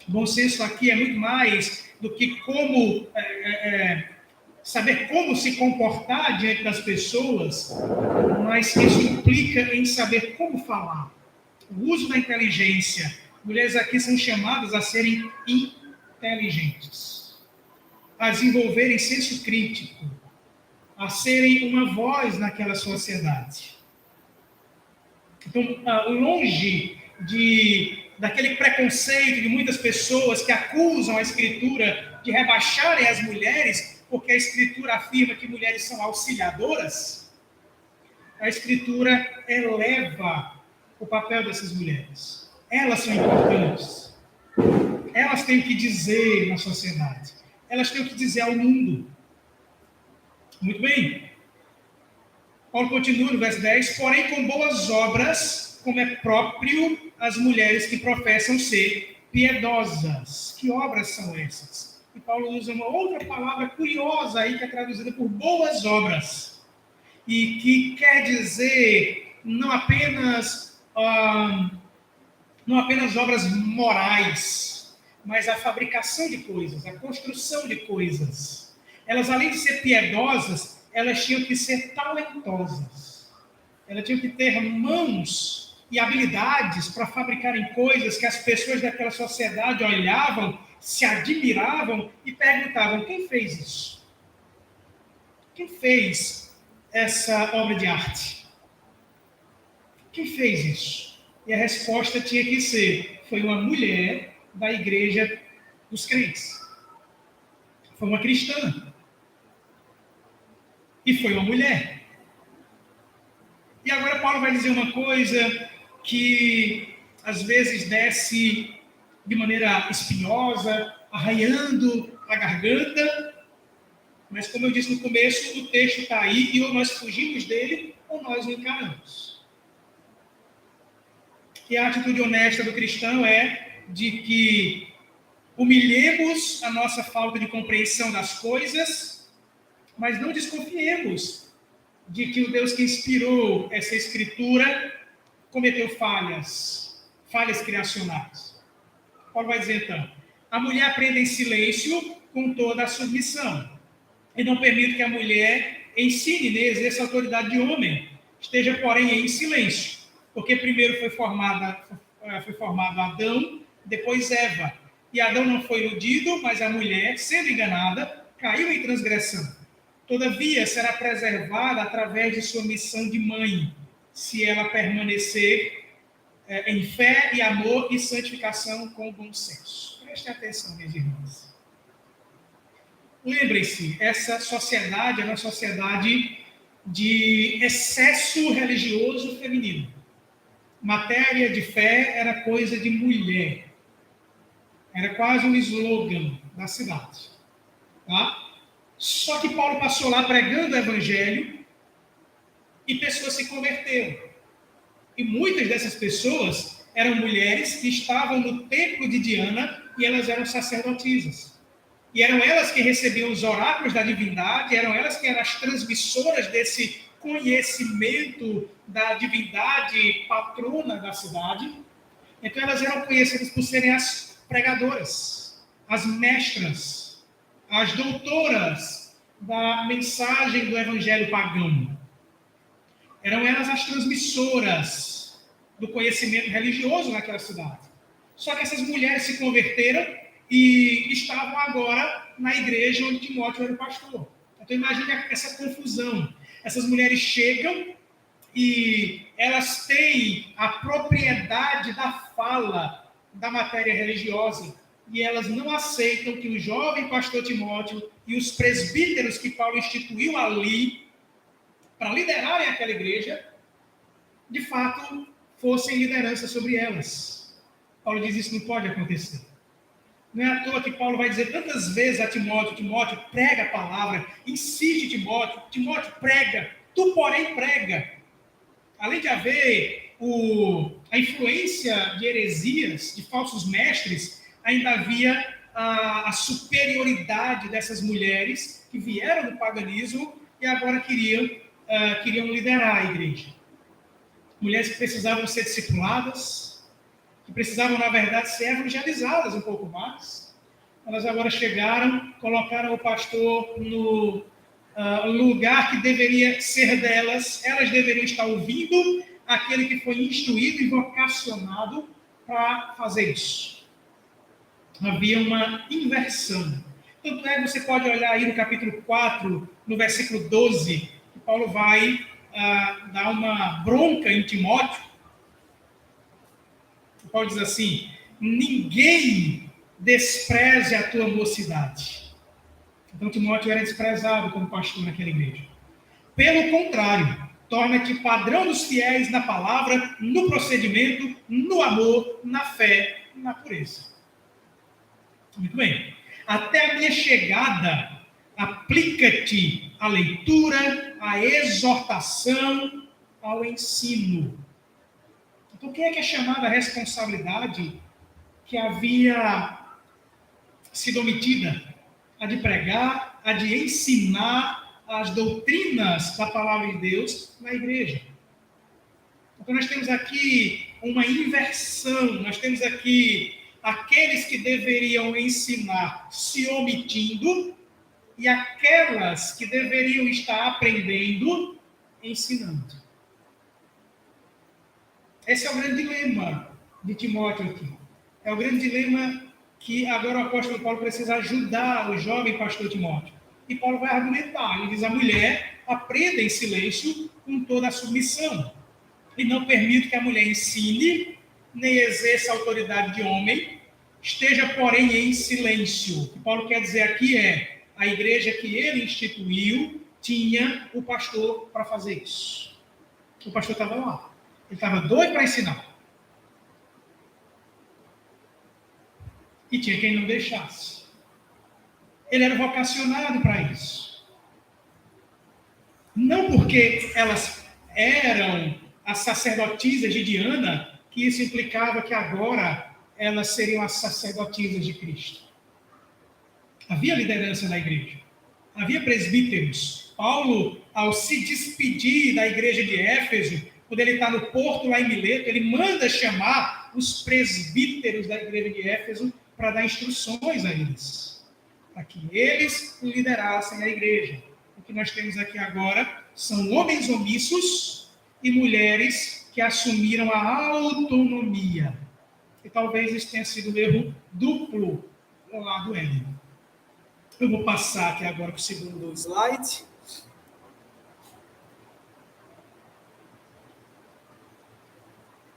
Bom senso aqui é muito mais do que como saber como se comportar diante das pessoas, mas isso implica em saber como falar. O uso da inteligência. Mulheres aqui são chamadas a serem inteligentes, a desenvolverem senso crítico, a serem uma voz naquela sociedade. Então, longe daquele preconceito de muitas pessoas que acusam a Escritura de rebaixarem as mulheres, porque a Escritura afirma que mulheres são auxiliadoras, a Escritura eleva o papel dessas mulheres. Elas são importantes. Elas têm o que dizer na sociedade. Elas têm o que dizer ao mundo. Muito bem. Paulo continua no verso 10. Porém, com boas obras, como é próprio as mulheres que professam ser piedosas. Que obras são essas? E Paulo usa uma outra palavra curiosa aí, que é traduzida por boas obras. E que quer dizer não apenas obras morais, mas a fabricação de coisas, a construção de coisas. Elas, além de ser piedosas, elas tinham que ser talentosas. Elas tinham que ter mãos e habilidades para fabricarem coisas que as pessoas daquela sociedade olhavam, se admiravam e perguntavam: quem fez isso? Quem fez essa obra de arte? Quem fez isso? E a resposta tinha que ser: foi uma mulher da igreja dos crentes. Foi uma cristã. E foi uma mulher. E agora Paulo vai dizer uma coisa que às vezes desce de maneira espinhosa, arranhando a garganta, mas como eu disse no começo, o texto está aí e ou nós fugimos dele ou nós o encaramos. E a atitude honesta do cristão é de que humilhemos a nossa falta de compreensão das coisas, mas não desconfiemos de que o Deus que inspirou essa escritura cometeu falhas criacionais. Paulo vai dizer então: a mulher aprende em silêncio com toda a submissão, e não permite que a mulher ensine nem exerça a autoridade de homem, esteja, porém, em silêncio, porque primeiro foi formado Adão, depois Eva, e Adão não foi iludido, mas a mulher, sendo enganada, caiu em transgressão. Todavia, será preservada através de sua missão de mãe, se ela permanecer em fé e amor e santificação com bom senso. Prestem atenção, minhas irmãs. Lembrem-se, essa sociedade é uma sociedade de excesso religioso feminino. Matéria de fé era coisa de mulher. Era quase um slogan da cidade. Tá? Só que Paulo passou lá pregando o evangelho e pessoas se converteram. E muitas dessas pessoas eram mulheres que estavam no templo de Diana e elas eram sacerdotisas. E eram elas que recebiam os oráculos da divindade, eram elas que eram as transmissoras desse conhecimento da divindade patrona da cidade. Então elas eram conhecidas por serem as pregadoras, as mestras, as doutoras da mensagem do evangelho pagão. Eram elas as transmissoras do conhecimento religioso naquela cidade. Só que essas mulheres se converteram e estavam agora na igreja onde Timóteo era o pastor. Então imagine essa confusão. Essas mulheres chegam e elas têm a propriedade da fala da matéria religiosa. E elas não aceitam que o jovem pastor Timóteo e os presbíteros que Paulo instituiu ali para liderarem aquela igreja, de fato, fossem liderança sobre elas. Paulo diz: isso não pode acontecer. Não é à toa que Paulo vai dizer tantas vezes a Timóteo: Timóteo, prega a palavra, insiste, Timóteo, prega, tu, porém, prega. Além de haver a influência de heresias, de falsos mestres, ainda havia a superioridade dessas mulheres que vieram do paganismo e agora queriam liderar a igreja. Mulheres que precisavam ser discipuladas, que precisavam, na verdade, ser evangelizadas um pouco mais. Elas agora chegaram, colocaram o pastor no lugar que deveria ser delas. Elas deveriam estar ouvindo aquele que foi instruído e vocacionado para fazer isso. Havia uma inversão. Tanto é que você pode olhar aí no capítulo 4, no versículo 12, que Paulo vai dar uma bronca em Timóteo. Paulo diz assim: ninguém despreze a tua mocidade. Então Timóteo era desprezado como pastor naquela igreja. Pelo contrário, torna-te padrão dos fiéis na palavra, no procedimento, no amor, na fé, na pureza. Muito bem. Até a minha chegada, aplica-te à leitura, à exortação, ao ensino. Então, quem é que é chamado à responsabilidade que havia sido omitida? A de pregar, a de ensinar as doutrinas da palavra de Deus na igreja. Então, nós temos aqui uma inversão, nós temos aqui aqueles que deveriam ensinar se omitindo e aquelas que deveriam estar aprendendo ensinando. Esse é o grande dilema de Timóteo aqui. É o grande dilema que agora o apóstolo Paulo precisa ajudar o jovem pastor Timóteo. E Paulo vai argumentar. Ele diz: a mulher aprenda em silêncio com toda a submissão. E não permite que a mulher ensine, nem exerça a autoridade de homem, esteja, porém, em silêncio. O que Paulo quer dizer aqui é: a igreja que ele instituiu tinha o pastor para fazer isso. O pastor estava lá. Ele estava doido para ensinar. E tinha quem não deixasse. Ele era vocacionado para isso. Não porque elas eram as sacerdotisas de Diana, que isso implicava que agora elas seriam as sacerdotisas de Cristo. Havia liderança na igreja. Havia presbíteros. Paulo, ao se despedir da igreja de Éfeso, quando ele está no porto lá em Mileto, ele manda chamar os presbíteros da igreja de Éfeso para dar instruções a eles, para que eles liderassem a igreja. O que nós temos aqui agora são homens omissos e mulheres que assumiram a autonomia. E talvez isso tenha sido um erro duplo do lado L. Eu vou passar aqui agora para o segundo slide.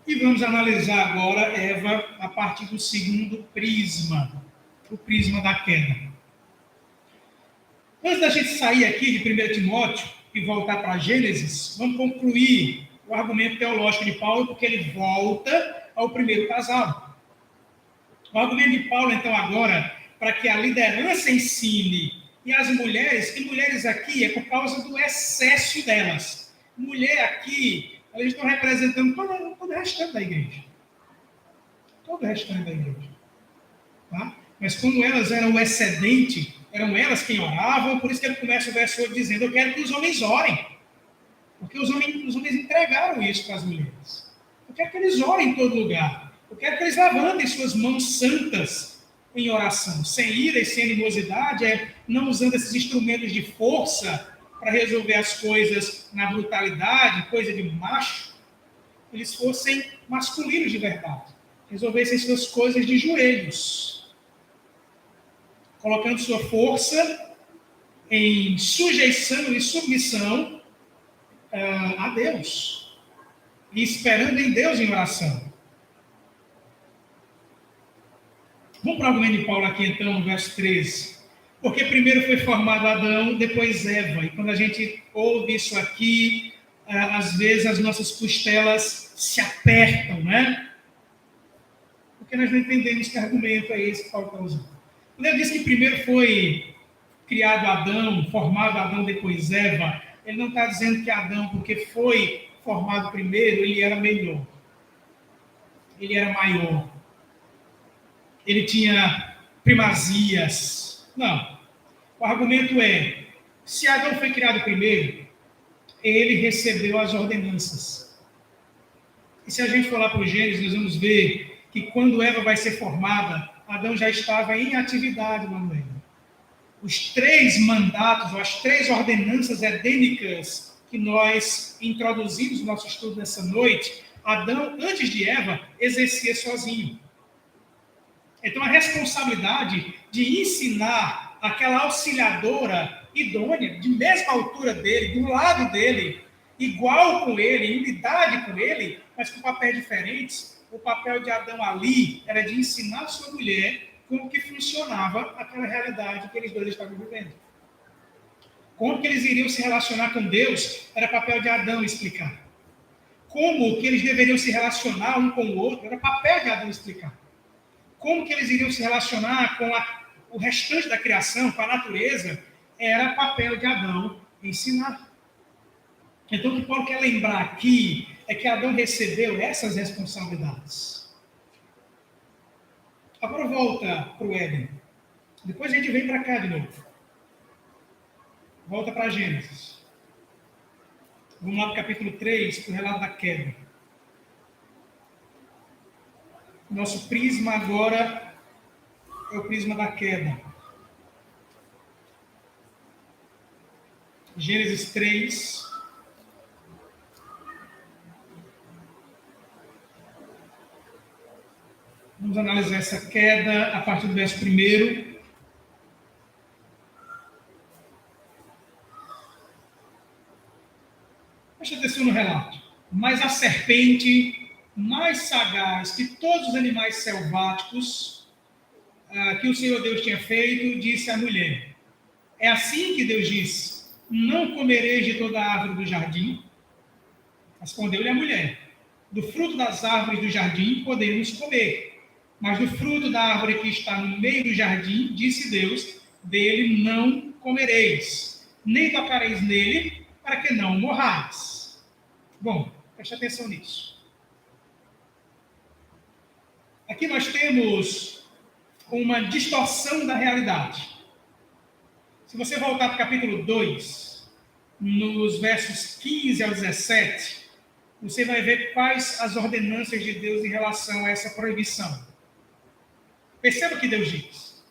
E vamos analisar agora Eva a partir do segundo prisma, o prisma da queda. Antes da gente sair aqui de 1 Timóteo e voltar para Gênesis, vamos concluir o argumento teológico de Paulo, porque ele volta ao primeiro casal. O argumento de Paulo, então, agora, para que a liderança ensine, e as mulheres, e mulheres aqui é por causa do excesso delas. Mulher aqui, elas estão representando todo o restante da igreja. Todo o restante da igreja. Tá? Mas como elas eram o excedente, eram elas quem oravam, por isso que ele começa o verso 8 dizendo: eu quero que os homens orem. Porque os homens entregaram isso para as mulheres. Eu quero que eles orem em todo lugar. Eu quero que eles levantem suas mãos santas em oração, sem ira e sem animosidade, não usando esses instrumentos de força para resolver as coisas na brutalidade, coisa de macho. Eles fossem masculinos de verdade, resolvessem suas coisas de joelhos, colocando sua força em sujeição e submissão a Deus, e esperando em Deus em oração. Vamos para o argumento de Paulo aqui então, no verso 13. Porque primeiro foi formado Adão, depois Eva. E quando a gente ouve isso aqui, às vezes as nossas costelas se apertam, né? Porque nós não entendemos que argumento é esse que Paulo está usando. Quando ele diz que primeiro foi criado Adão, formado Adão, depois Eva, ele não está dizendo que Adão, porque foi formado primeiro, ele era melhor. Ele era maior. Ele tinha primazias. Não. O argumento é: se Adão foi criado primeiro, ele recebeu as ordenanças. E se a gente for lá para o Gênesis, nós vamos ver que quando Eva vai ser formada, Adão já estava em atividade lá no Éden. Os 3 mandatos, ou as 3 ordenanças edênicas que nós introduzimos no nosso estudo nessa noite, Adão, antes de Eva, exercia sozinho. Então, a responsabilidade de ensinar aquela auxiliadora idônea, de mesma altura dele, do lado dele, igual com ele, em unidade com ele, mas com papéis diferentes. O papel de Adão ali era de ensinar sua mulher como que funcionava aquela realidade que eles dois estavam vivendo. Como que eles iriam se relacionar com Deus, era papel de Adão explicar. Como que eles deveriam se relacionar um com o outro, era papel de Adão explicar. Como que eles iriam se relacionar com o restante da criação, com a natureza, era papel de Adão ensinar. Então, o que Paulo quer lembrar aqui é que Adão recebeu essas responsabilidades. Agora volta para o Éden. Depois a gente vem para cá de novo. Volta para Gênesis. Vamos lá para o capítulo 3, para o relato da queda. Nosso prisma agora é o prisma da queda. Gênesis 3. Vamos analisar essa queda a partir do verso 1. Preste atenção no relato. Mas a serpente, mais sagaz que todos os animais selváticos que o Senhor Deus tinha feito, disse à mulher: é assim que Deus disse: não comereis de toda a árvore do jardim? Respondeu-lhe a mulher: do fruto das árvores do jardim podemos comer, mas do fruto da árvore que está no meio do jardim, disse Deus, dele não comereis, nem tocareis nele, para que não morrais. Bom, preste atenção nisso. Aqui nós temos uma distorção da realidade. Se você voltar para o capítulo 2, nos versos 15 ao 17, você vai ver quais as ordenanças de Deus em relação a essa proibição. Perceba o que Deus diz.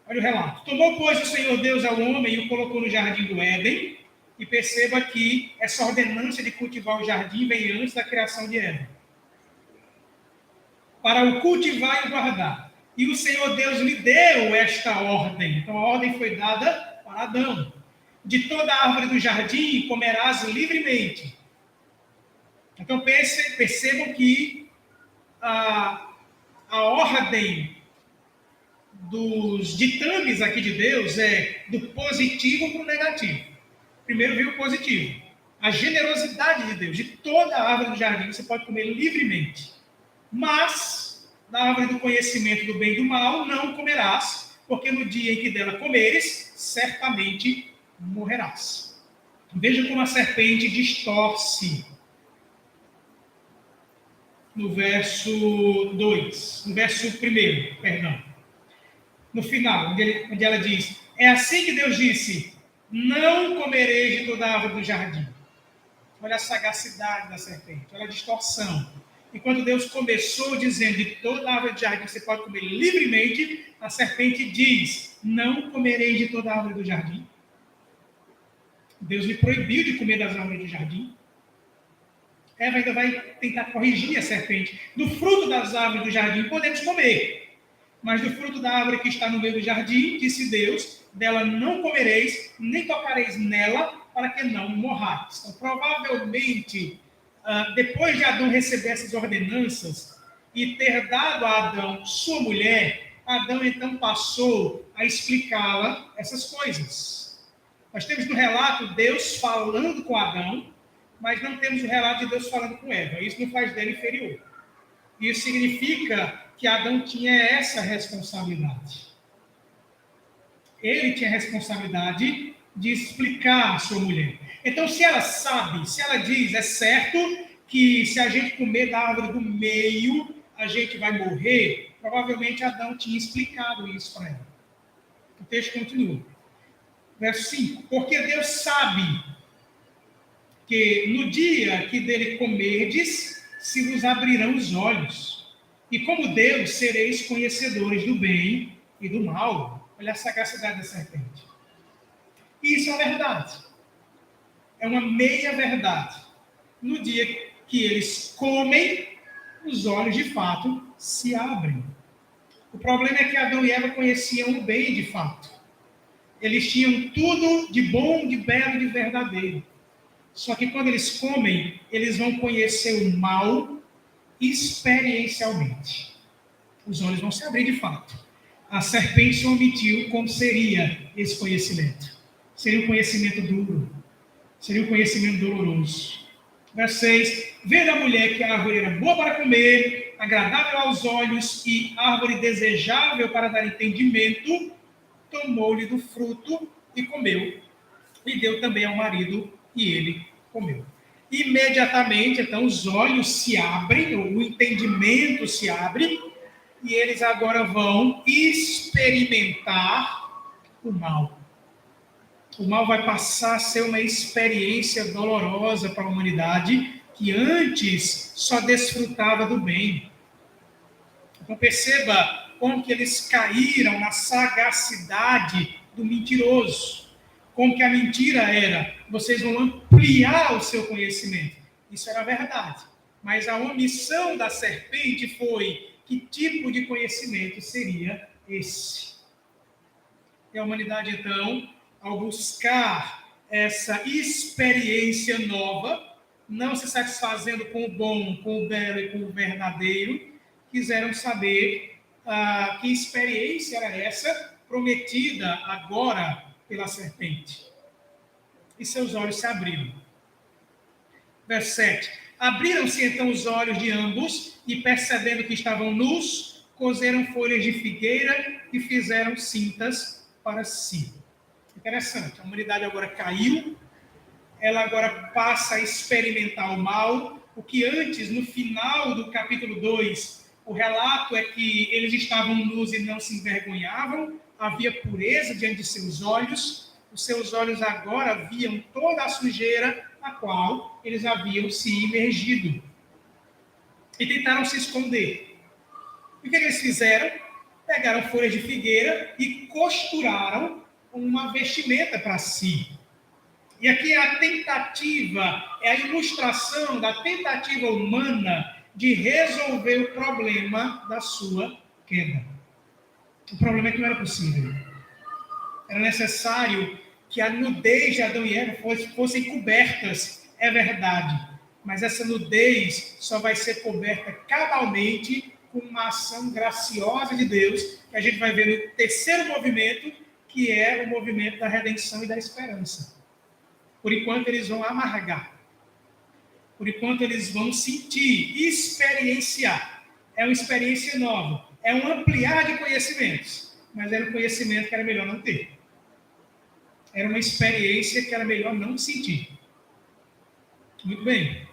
Olha o relato. Tomou, pois, o Senhor Deus ao homem e o colocou no jardim do Éden. E perceba que essa ordenança de cultivar o jardim vem antes da criação de Éden. Para o cultivar e o guardar. E o Senhor Deus lhe deu esta ordem. Então a ordem foi dada para Adão. De toda a árvore do jardim comerás livremente. Então percebam que a ordem dos ditames aqui de Deus é do positivo para o negativo. Primeiro veio o positivo. A generosidade de Deus. De toda a árvore do jardim você pode comer livremente. Mas, da árvore do conhecimento do bem e do mal, não comerás, porque no dia em que dela comeres, certamente morrerás. Veja como a serpente distorce. No verso 2, no verso 1, perdão. No final, onde ela diz: é assim que Deus disse, não comereis de toda a árvore do jardim. Olha a sagacidade da serpente, olha a distorção. E quando Deus começou dizendo de toda a árvore do jardim você pode comer livremente, a serpente diz, não comereis de toda a árvore do jardim. Deus lhe proibiu de comer das árvores do jardim. Eva ainda vai tentar corrigir a serpente. Do fruto das árvores do jardim podemos comer, mas do fruto da árvore que está no meio do jardim, disse Deus, dela não comereis, nem tocareis nela, para que não morrais. Então, provavelmente, depois de Adão receber essas ordenanças e ter dado a Adão sua mulher, Adão então passou a explicá-la essas coisas. Nós temos no relato Deus falando com Adão, mas não temos o relato de Deus falando com Eva. Isso não faz dela inferior. Isso significa que Adão tinha essa responsabilidade. Ele tinha a responsabilidade de explicar a sua mulher. Então, se ela sabe, se ela diz, é certo que se a gente comer da árvore do meio, a gente vai morrer, provavelmente Adão tinha explicado isso para ela. O texto continua. Verso 5. Porque Deus sabe que no dia que dele comerdes, se vos abrirão os olhos. E como Deus, sereis conhecedores do bem e do mal. Olha a sagacidade da serpente. E isso é verdade. É uma meia-verdade. No dia que eles comem, os olhos de fato se abrem. O problema é que Adão e Eva conheciam o bem de fato. Eles tinham tudo de bom, de belo e de verdadeiro. Só que quando eles comem, eles vão conhecer o mal experiencialmente. Os olhos vão se abrir de fato. A serpente omitiu como seria esse conhecimento. Seria um conhecimento duro. Seria um conhecimento doloroso. Verso 6. Vendo a mulher que a árvore era boa para comer, agradável aos olhos e árvore desejável para dar entendimento, tomou-lhe do fruto e comeu. E deu também ao marido e ele comeu. Imediatamente, então, os olhos se abrem, o entendimento se abre, e eles agora vão experimentar o mal. O mal vai passar a ser uma experiência dolorosa para a humanidade, que antes só desfrutava do bem. Então perceba como que eles caíram na sagacidade do mentiroso. Como que a mentira era, vocês vão ampliar o seu conhecimento. Isso era verdade. Mas a omissão da serpente foi, que tipo de conhecimento seria esse? E a humanidade, então, ao buscar essa experiência nova, não se satisfazendo com o bom, com o belo e com o verdadeiro, quiseram saber que experiência era essa prometida agora pela serpente. E seus olhos se abriram. Verso 7. Abriram-se então os olhos de ambos e, percebendo que estavam nus, coseram folhas de figueira e fizeram cintas para si. Interessante, a humanidade agora caiu, ela agora passa a experimentar o mal, o que antes, no final do capítulo 2, o relato é que eles estavam nus e não se envergonhavam, havia pureza diante de seus olhos, os seus olhos agora viam toda a sujeira a qual eles haviam se imergido. E tentaram se esconder. E o que eles fizeram? Pegaram folhas de figueira e costuraram uma vestimenta para si. E aqui é a tentativa, é a ilustração da tentativa humana de resolver o problema da sua queda. O problema é que não era possível. Era necessário que a nudez de Adão e Eva fossem cobertas, é verdade. Mas essa nudez só vai ser coberta cabalmente com uma ação graciosa de Deus, que a gente vai ver no terceiro movimento, que é o movimento da redenção e da esperança. Por enquanto eles vão amargar. Por enquanto eles vão sentir, experienciar. É uma experiência nova. É um ampliar de conhecimentos. Mas era um conhecimento que era melhor não ter. Era uma experiência que era melhor não sentir. Muito bem.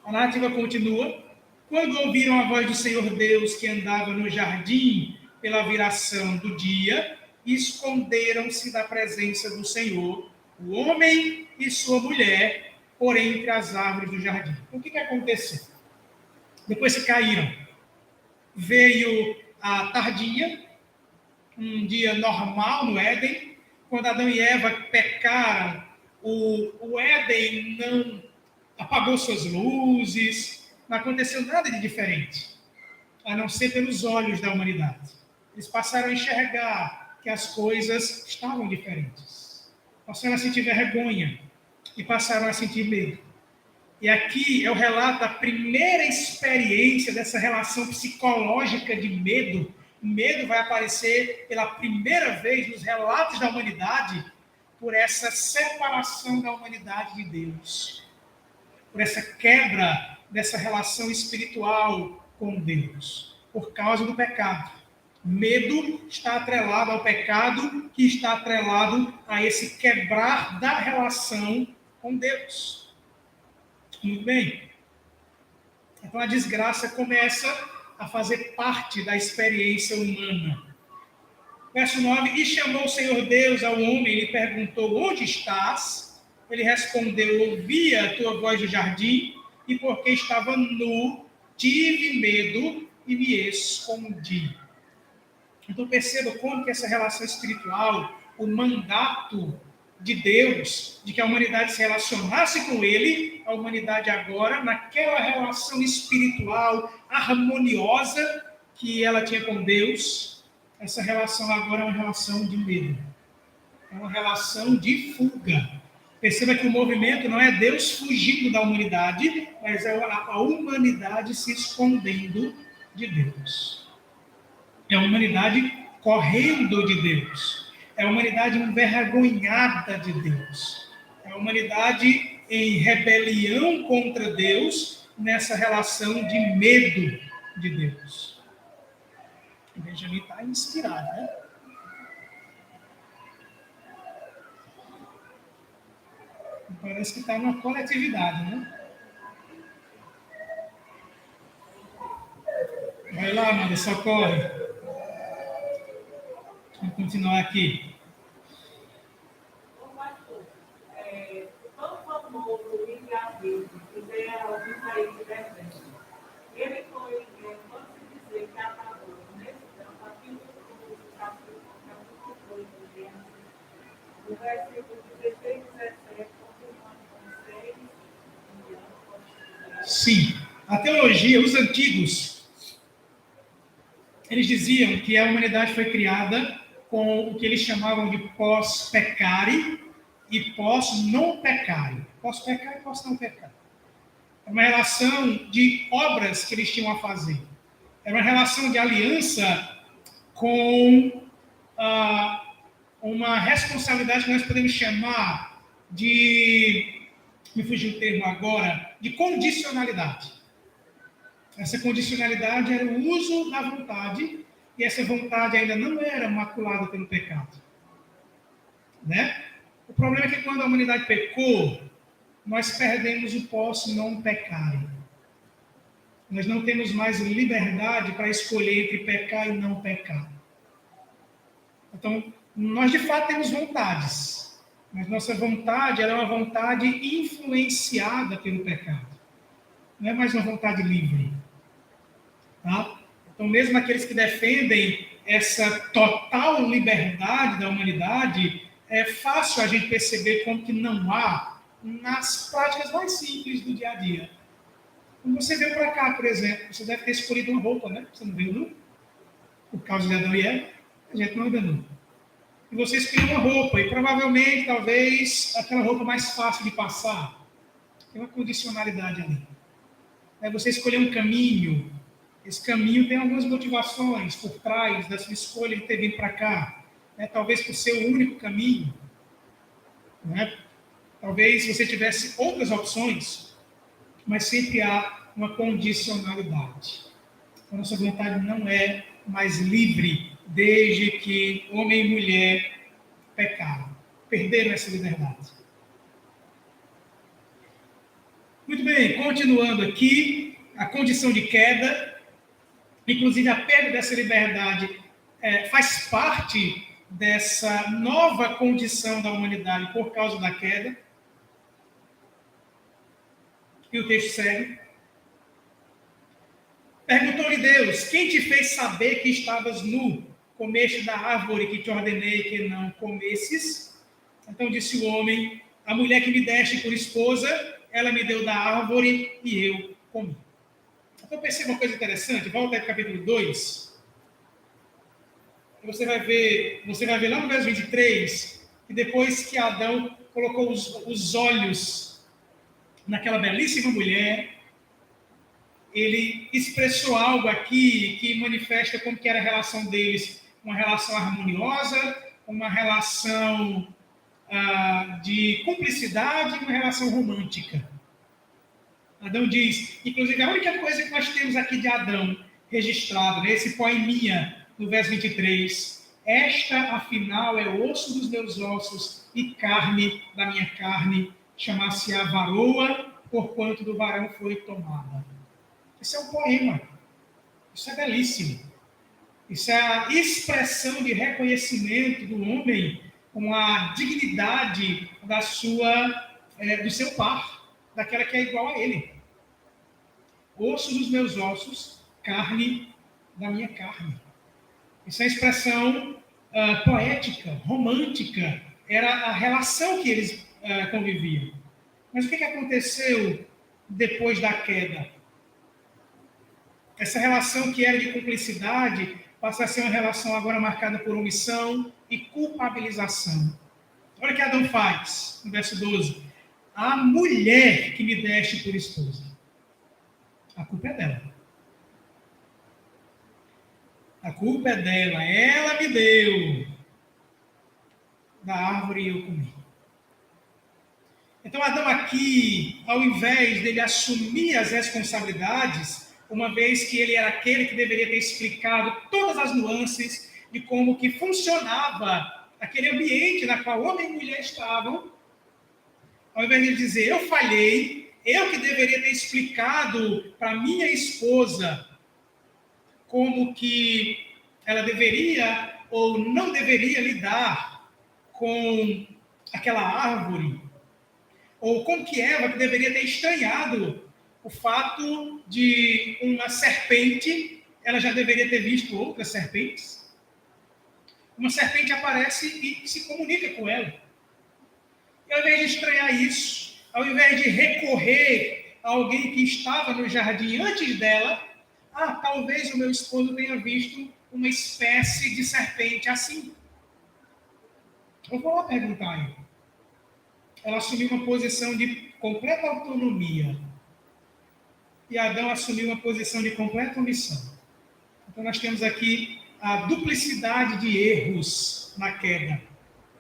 A narrativa continua. Quando ouviram a voz do Senhor Deus que andava no jardim pela viração do dia, esconderam-se da presença do Senhor, o homem e sua mulher, por entre as árvores do jardim. O que aconteceu? Depois que caíram, veio a tardinha, um dia normal no Éden, quando Adão e Eva pecaram, o Éden não apagou suas luzes, não aconteceu nada de diferente, a não ser pelos olhos da humanidade. Eles passaram a enxergar que as coisas estavam diferentes. Passaram a sentir vergonha e passaram a sentir medo. E aqui é o relato da primeira experiência dessa relação psicológica de medo. O medo vai aparecer pela primeira vez nos relatos da humanidade por essa separação da humanidade de Deus. Por essa quebra dessa relação espiritual com Deus. Por causa do pecado. Medo está atrelado ao pecado, que está atrelado a esse quebrar da relação com Deus. Muito bem. Então a desgraça começa a fazer parte da experiência humana. Verso 9. E chamou o Senhor Deus ao homem e lhe perguntou: onde estás? Ele respondeu: ouvi a tua voz do jardim, e porque estava nu, tive medo e me escondi. Então perceba como que essa relação espiritual, o mandato de Deus, de que a humanidade se relacionasse com Ele, a humanidade agora, naquela relação espiritual harmoniosa, que ela tinha com Deus, essa relação agora é uma relação de medo. É uma relação de fuga. Perceba que o movimento não é Deus fugindo da humanidade, mas é a humanidade se escondendo de Deus. É a humanidade correndo de Deus. É a humanidade envergonhada de Deus. É a humanidade em rebelião contra Deus, nessa relação de medo de Deus. E Benjamin está inspirado, né? Parece que está numa coletividade, né? Vai lá, Amanda, socorre. Vamos continuar aqui. Todo famoso livre-arbítrio que veio a algum país de verdade, ele foi, pode se dizer, que acabou nesse campo, aqui no capítulo 2, no versículo 16 e 17, continuando com 6 e diante. Sim, a teologia, os antigos, eles diziam que a humanidade foi criada com o que eles chamavam de pós-pecare e pós-não pecare. Pós-pecare e pós-não-pecare. É uma relação de obras que eles tinham a fazer. É uma relação de aliança com uma responsabilidade que nós podemos chamar de, me fugiu o termo agora, de condicionalidade. Essa condicionalidade era o uso da vontade, e essa vontade ainda não era maculada pelo pecado. Né? O problema é que quando a humanidade pecou, nós perdemos o posse não pecar. Nós não temos mais liberdade para escolher entre pecar e não pecar. Então, nós de fato temos vontades, mas nossa vontade ela é uma vontade influenciada pelo pecado. Não é mais uma vontade livre. Tá? Então, mesmo aqueles que defendem essa total liberdade da humanidade, é fácil a gente perceber como que não há nas práticas mais simples do dia a dia. Quando você veio para cá, por exemplo, você deve ter escolhido uma roupa, né? Você não veio nu? Por causa de Adão e Eva, a gente não anda nu. E você escolheu uma roupa, e provavelmente, talvez, aquela roupa mais fácil de passar. Tem uma condicionalidade ali. Você escolheu um caminho. Esse caminho tem algumas motivações por trás da sua escolha de ter vindo para cá. Talvez por ser o único caminho. Né? Talvez você tivesse outras opções, mas sempre há uma condicionalidade. A nossa vontade não é mais livre desde que homem e mulher pecaram. Perderam essa liberdade. Muito bem, continuando aqui, a condição de queda, inclusive a perda dessa liberdade, faz parte dessa nova condição da humanidade por causa da queda. E o texto segue. Perguntou-lhe Deus, quem te fez saber que estavas nu? Comeste da árvore que te ordenei que não comesses? Então disse o homem, a mulher que me deste por esposa, ela me deu da árvore e eu comi. Então perceba uma coisa interessante, volta aí para o capítulo 2. Você vai ver lá no verso 23, que depois que Adão colocou os olhos naquela belíssima mulher, ele expressou algo aqui que manifesta como que era a relação deles, uma relação harmoniosa, uma relação de cumplicidade, uma relação romântica. Adão diz, inclusive a única coisa que nós temos aqui de Adão registrado, esse poeminha, no verso 23, esta afinal é osso dos meus ossos e carne da minha carne, chamar-se a varoa, porquanto do varão foi tomada. Isso é um poema. Isso é belíssimo. Isso é a expressão de reconhecimento do homem com a dignidade do seu par, daquela que é igual a ele. Osso dos meus ossos, carne da minha carne. Isso é uma expressão poética, romântica. Era a relação que eles conviviam. Mas o que aconteceu depois da queda? Essa relação que era de cumplicidade passa a ser uma relação agora marcada por omissão e culpabilização. Olha o que Adão faz, no verso 12. A mulher que me deste por esposa, a culpa é dela. A culpa é dela, ela me deu da árvore e eu comi. Então Adão aqui, ao invés dele assumir as responsabilidades, uma vez que ele era aquele que deveria ter explicado todas as nuances de como que funcionava aquele ambiente na qual homem e mulher estavam, ao invés de dizer, eu falhei, eu que deveria ter explicado para minha esposa como que ela deveria ou não deveria lidar com aquela árvore, ou como que Eva, que deveria ter estranhado o fato de uma serpente, ela já deveria ter visto outras serpentes. Uma serpente aparece e se comunica com ela. E ao invés de estranhar isso, ao invés de recorrer a alguém que estava no jardim antes dela, talvez o meu esposo tenha visto uma espécie de serpente assim. Eu vou lá perguntar a ele. Ela assumiu uma posição de completa autonomia. E Adão assumiu uma posição de completa omissão. Então nós temos aqui a duplicidade de erros na queda.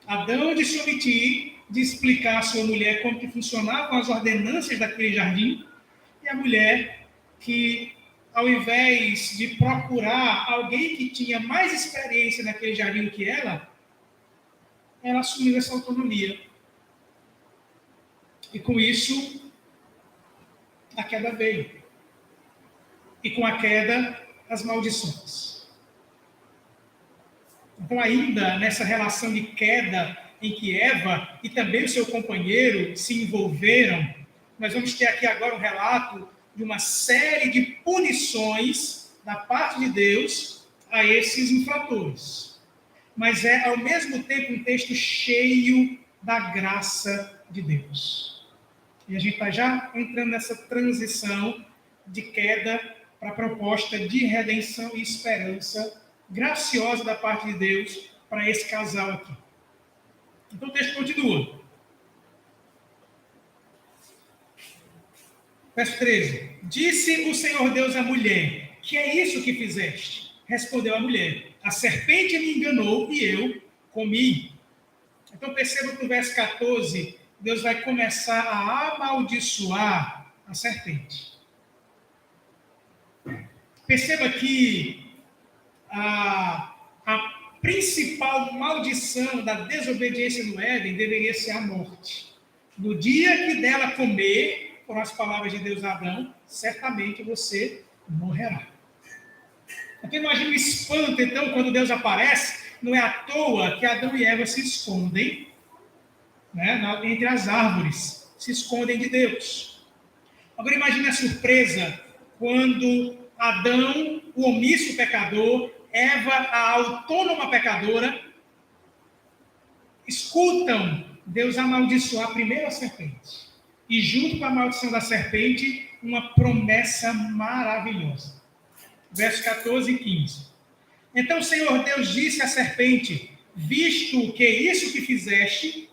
Adão de se omitir, de explicar à sua mulher como que funcionavam as ordenanças daquele jardim, e a mulher que, ao invés de procurar alguém que tinha mais experiência naquele jardim do que ela assumiu essa autonomia. E com isso, a queda veio. E com a queda, as maldições. Então, ainda nessa relação de queda em que Eva e também o seu companheiro se envolveram, nós vamos ter aqui agora um relato de uma série de punições da parte de Deus a esses infratores. Mas é, ao mesmo tempo, um texto cheio da graça de Deus. E a gente está já entrando nessa transição de queda para a proposta de redenção e esperança graciosa da parte de Deus para esse casal aqui. Então o texto continua. Verso 13. Disse o Senhor Deus à mulher, que é isso que fizeste? Respondeu a mulher, a serpente me enganou e eu comi. Então perceba que no verso 14, Deus vai começar a amaldiçoar a serpente. Perceba que a principal maldição da desobediência no Éden deveria ser a morte. No dia que dela comer, foram as palavras de Deus a Adão, certamente você morrerá. Então imagina o espanto, então, quando Deus aparece, não é à toa que Adão e Eva se escondem, né, entre as árvores, se escondem de Deus. Agora imagine a surpresa quando Adão, o omisso pecador, Eva, a autônoma pecadora, escutam Deus amaldiçoar primeiro a serpente. E junto com a maldição da serpente, uma promessa maravilhosa. Versos 14 e 15. Então o Senhor Deus disse à serpente, visto que isso que fizeste,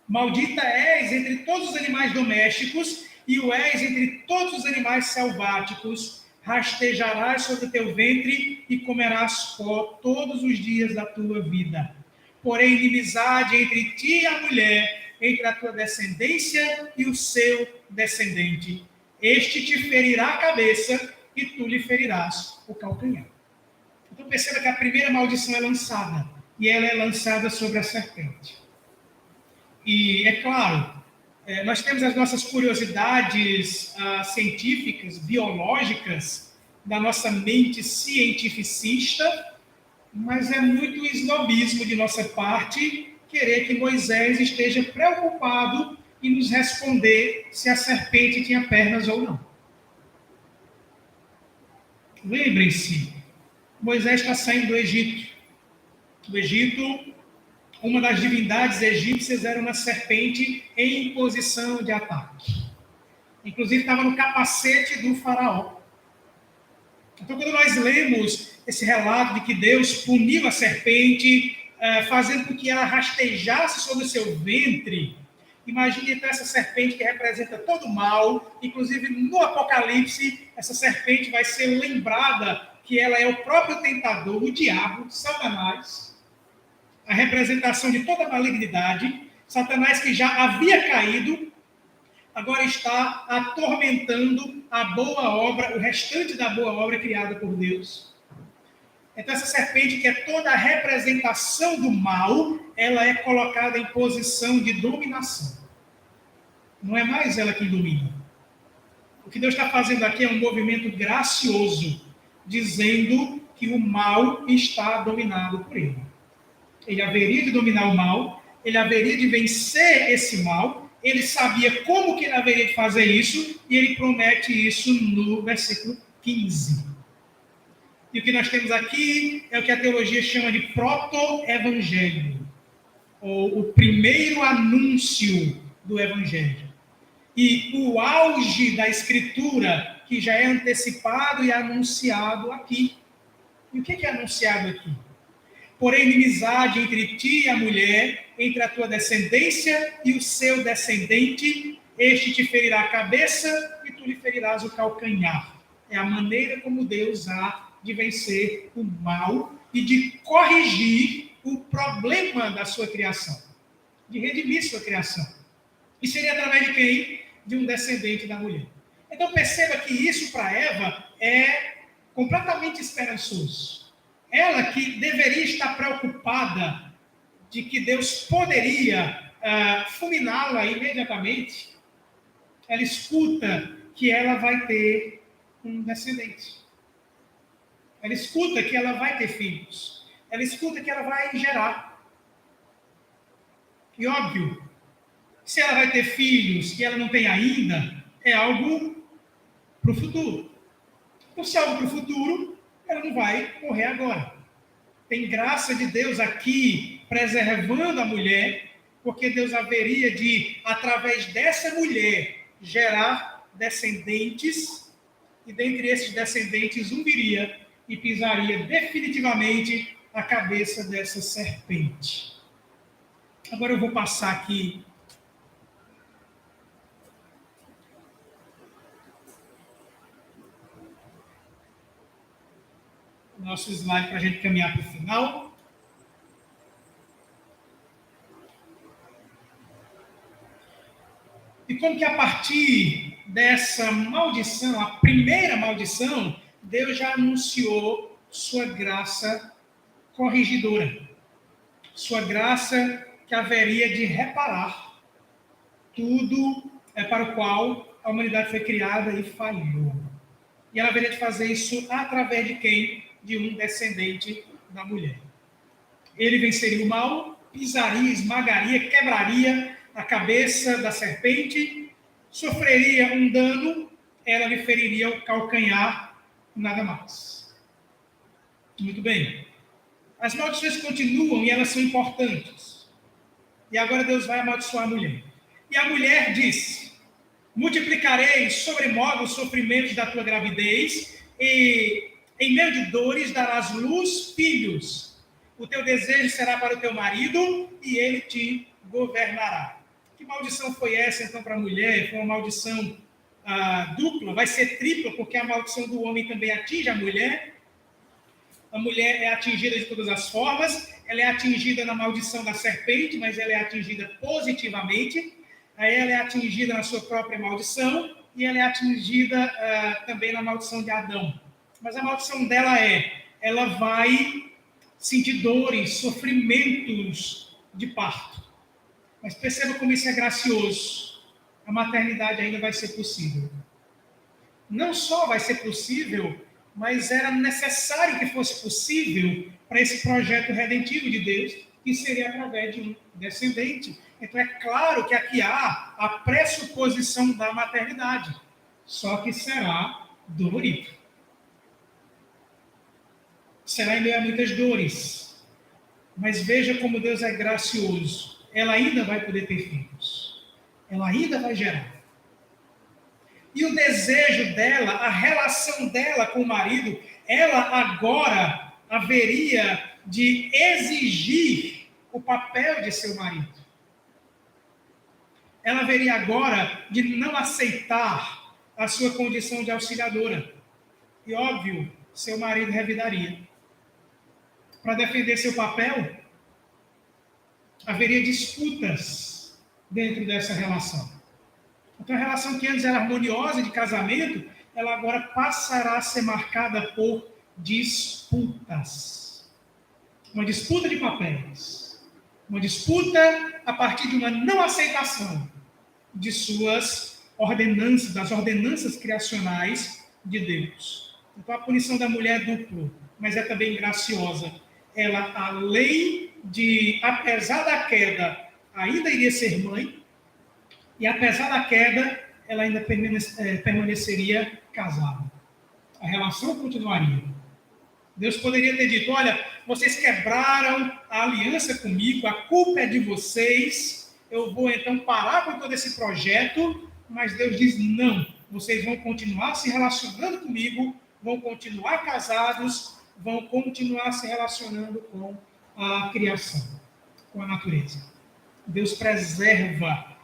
maldita és entre todos os animais domésticos, e o és entre todos os animais selváticos, rastejarás sobre o teu ventre e comerás pó todos os dias da tua vida. Porém, inimizade entre ti e a mulher, entre a tua descendência e o seu descendente. Este te ferirá a cabeça e tu lhe ferirás o calcanhar. Então perceba que a primeira maldição é lançada, e ela é lançada sobre a serpente. E é claro, nós temos as nossas curiosidades científicas, biológicas, da nossa mente cientificista, mas é muito esnobismo de nossa parte querer que Moisés esteja preocupado em nos responder se a serpente tinha pernas ou não. Lembrem-se, Moisés está saindo do Egito. Do Egito, uma das divindades egípcias era uma serpente em posição de ataque. Inclusive estava no capacete do faraó. Então, quando nós lemos esse relato de que Deus puniu a serpente, fazendo com que ela rastejasse sobre o seu ventre, imagine então essa serpente que representa todo o mal. Inclusive, no Apocalipse, essa serpente vai ser lembrada que ela é o próprio tentador, o diabo, Satanás, a representação de toda a malignidade. Satanás, que já havia caído, agora está atormentando a boa obra, o restante da boa obra criada por Deus. Então, essa serpente, que é toda a representação do mal, ela é colocada em posição de dominação. Não é mais ela quem domina. O que Deus está fazendo aqui é um movimento gracioso, dizendo que o mal está dominado por ele. Ele haveria de dominar o mal, ele haveria de vencer esse mal, ele sabia como que ele haveria de fazer isso, e ele promete isso no versículo 15. E o que nós temos aqui é o que a teologia chama de proto-evangelho, ou o primeiro anúncio do evangelho. E o auge da escritura, que já é antecipado e anunciado aqui. E o que é anunciado aqui? Porém, inimizade entre ti e a mulher, entre a tua descendência e o seu descendente, este te ferirá a cabeça e tu lhe ferirás o calcanhar. É a maneira como Deus há de vencer o mal e de corrigir o problema da sua criação, de redimir sua criação. E seria através de quem? De um descendente da mulher. Então perceba que isso para Eva é completamente esperançoso. Ela que deveria estar preocupada de que Deus poderia fulminá-la imediatamente, ela escuta que ela vai ter um descendente. Ela escuta que ela vai ter filhos. Ela escuta que ela vai gerar. E óbvio, se ela vai ter filhos que ela não tem ainda, é algo para o futuro. Então, se é algo para o futuro, ela não vai morrer agora. Tem graça de Deus aqui, preservando a mulher, porque Deus haveria de, através dessa mulher, gerar descendentes, e dentre esses descendentes, um viria e pisaria definitivamente a cabeça dessa serpente. Agora eu vou passar aqui o nosso slide para a gente caminhar para o final. E como que a partir dessa maldição, a primeira maldição, Deus já anunciou sua graça corrigidora. Sua graça que haveria de reparar tudo para o qual a humanidade foi criada e falhou. E ela haveria de fazer isso através de quem? De um descendente da mulher. Ele venceria o mal, pisaria, esmagaria, quebraria a cabeça da serpente, sofreria um dano, ela lhe feriria o calcanhar, nada mais. Muito bem. As maldições continuam e elas são importantes. E agora Deus vai amaldiçoar a mulher. E a mulher disse: multiplicarei sobremodo os sofrimentos da tua gravidez, e em meio de dores darás luz, filhos. O teu desejo será para o teu marido, e ele te governará. Que maldição foi essa, então, para a mulher? Foi uma maldição dupla, vai ser tripla, porque a maldição do homem também atinge a mulher. A mulher é atingida de todas as formas, ela é atingida na maldição da serpente, mas ela é atingida positivamente. Aí ela é atingida na sua própria maldição, e ela é atingida também na maldição de Adão. Mas a maldição dela ela vai sentir dores, sofrimentos de parto. Mas perceba como isso é gracioso. A maternidade ainda vai ser possível. Não só vai ser possível, mas era necessário que fosse possível para esse projeto redentivo de Deus, que seria através de um descendente. Então é claro que aqui há a pressuposição da maternidade, só que será dolorido. Será em meio a muitas dores. Mas veja como Deus é gracioso. Ela ainda vai poder ter filhos. Ela ainda vai gerar. E o desejo dela, a relação dela com o marido, ela agora haveria de exigir o papel de seu marido. Ela haveria agora de não aceitar a sua condição de auxiliadora. E, óbvio, seu marido revidaria. Para defender seu papel, haveria disputas dentro dessa relação. Então, a relação que antes era harmoniosa de casamento, ela agora passará a ser marcada por disputas. Uma disputa de papéis. Uma disputa a partir de uma não aceitação de suas ordenanças, das ordenanças criacionais de Deus. Então, a punição da mulher é dupla, mas é também graciosa. Ela, além de, apesar da queda, ainda iria ser mãe, e apesar da queda, ela ainda permaneceria casada. A relação continuaria. Deus poderia ter dito, olha, vocês quebraram a aliança comigo, a culpa é de vocês, eu vou então parar com todo esse projeto, mas Deus diz, não, vocês vão continuar se relacionando comigo, vão continuar casados, vão continuar se relacionando com a criação, com a natureza. Deus preserva,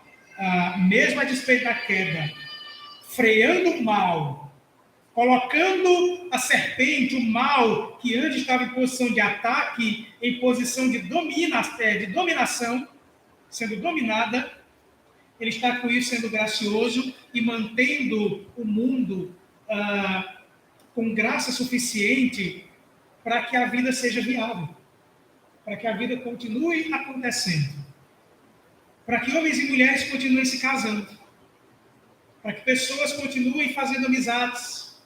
mesmo a despeito da queda, freando o mal, colocando a serpente, o mal, que antes estava em posição de ataque, em posição de dominação, sendo dominada, ele está com isso sendo gracioso e mantendo o mundo com graça suficiente para que a vida seja viável, para que a vida continue acontecendo, para que homens e mulheres continuem se casando, para que pessoas continuem fazendo amizades,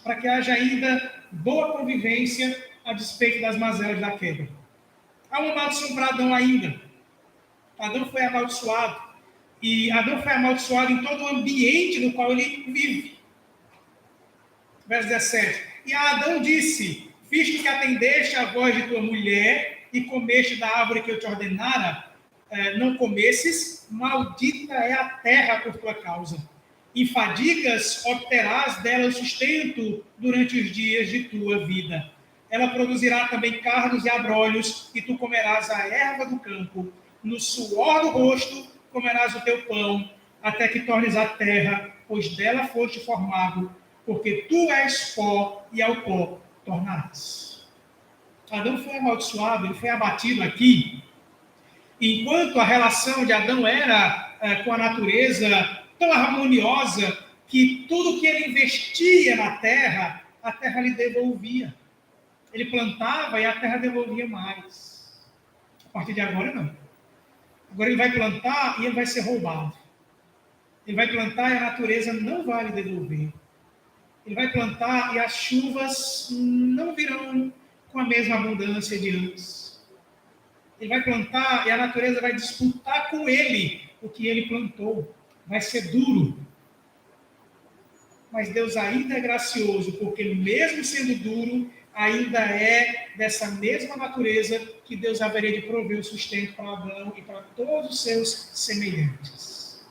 para que haja ainda boa convivência a despeito das mazelas da queda. Há uma maldição para Adão ainda. Adão foi amaldiçoado. E Adão foi amaldiçoado em todo o ambiente no qual ele vive. Verso 17. E a Adão disse, visto que atendeste à voz de tua mulher e comeste da árvore que eu te ordenara, não comesses, maldita é a terra por tua causa. Em fadigas obterás dela o sustento durante os dias de tua vida. Ela produzirá também cardos e abrolhos, e tu comerás a erva do campo. No suor do rosto comerás o teu pão, até que tornes a terra, pois dela foste formado, porque tu és pó, e ao pó tornarás. Adão foi amaldiçoado, ele foi abatido aqui. Enquanto a relação de Adão era com a natureza tão harmoniosa que tudo que ele investia na terra, a terra lhe devolvia. Ele plantava e a terra devolvia mais. A partir de agora, não. Agora ele vai plantar e ele vai ser roubado. Ele vai plantar e a natureza não vai lhe devolver. Ele vai plantar e as chuvas não virão com a mesma abundância de antes. Ele vai plantar e a natureza vai disputar com ele o que ele plantou. Vai ser duro. Mas Deus ainda é gracioso, porque mesmo sendo duro, ainda é dessa mesma natureza que Deus haveria de prover o sustento para Adão e para todos os seus semelhantes.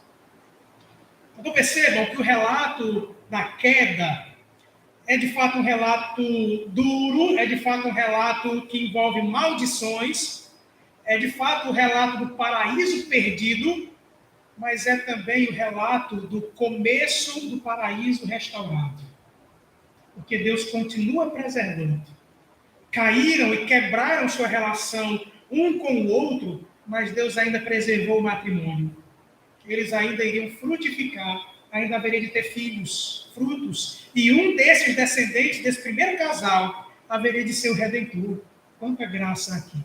Então percebam que o relato da queda é de fato um relato duro, é de fato um relato que envolve maldições, é de fato o relato do paraíso perdido, mas é também o relato do começo do paraíso restaurado. Porque Deus continua preservando. Caíram e quebraram sua relação um com o outro, mas Deus ainda preservou o matrimônio. Eles ainda iriam frutificar, ainda haveria de ter filhos, frutos, e um desses descendentes desse primeiro casal haveria de ser o Redentor. Quanta graça aqui.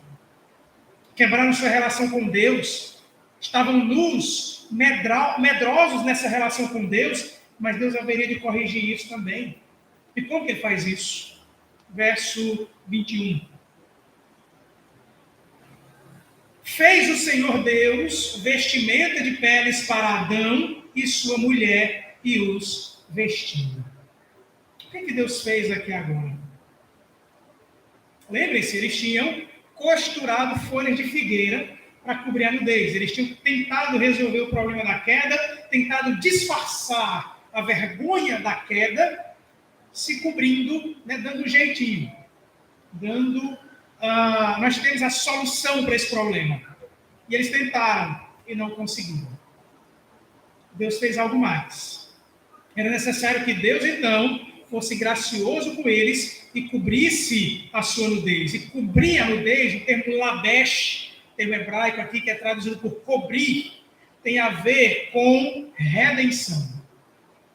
Quebraram sua relação com Deus, estavam nus, medrosos nessa relação com Deus, mas Deus haveria de corrigir isso também. E como que ele faz isso? Verso 21. Fez o Senhor Deus vestimenta de peles para Adão e sua mulher e os vestiu. O que Deus fez aqui agora? Lembrem-se, eles tinham costurado folhas de figueira para cobrir a nudez. Eles tinham tentado resolver o problema da queda, tentado disfarçar a vergonha da queda, se cobrindo, né, dando um jeitinho, nós temos a solução para esse problema. E eles tentaram e não conseguiram. Deus fez algo mais. Era necessário que Deus, então, fosse gracioso com eles e cobrisse a sua nudez. E cobrir a nudez, o termo labesh, termo hebraico aqui, que é traduzido por cobrir, tem a ver com redenção.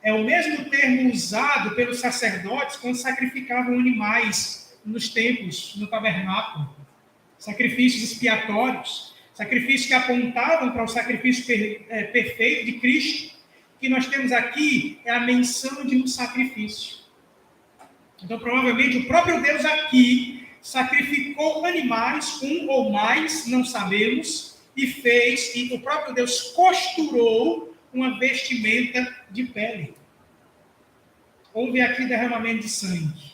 É o mesmo termo usado pelos sacerdotes quando sacrificavam animais nos templos, no tabernáculo. Sacrifícios expiatórios, sacrifícios que apontavam para o sacrifício perfeito de Cristo. O que nós temos aqui é a menção de um sacrifício. Então, provavelmente, o próprio Deus aqui sacrificou animais, um ou mais, não sabemos, e o próprio Deus costurou uma vestimenta de pele. Houve aqui derramamento de sangue.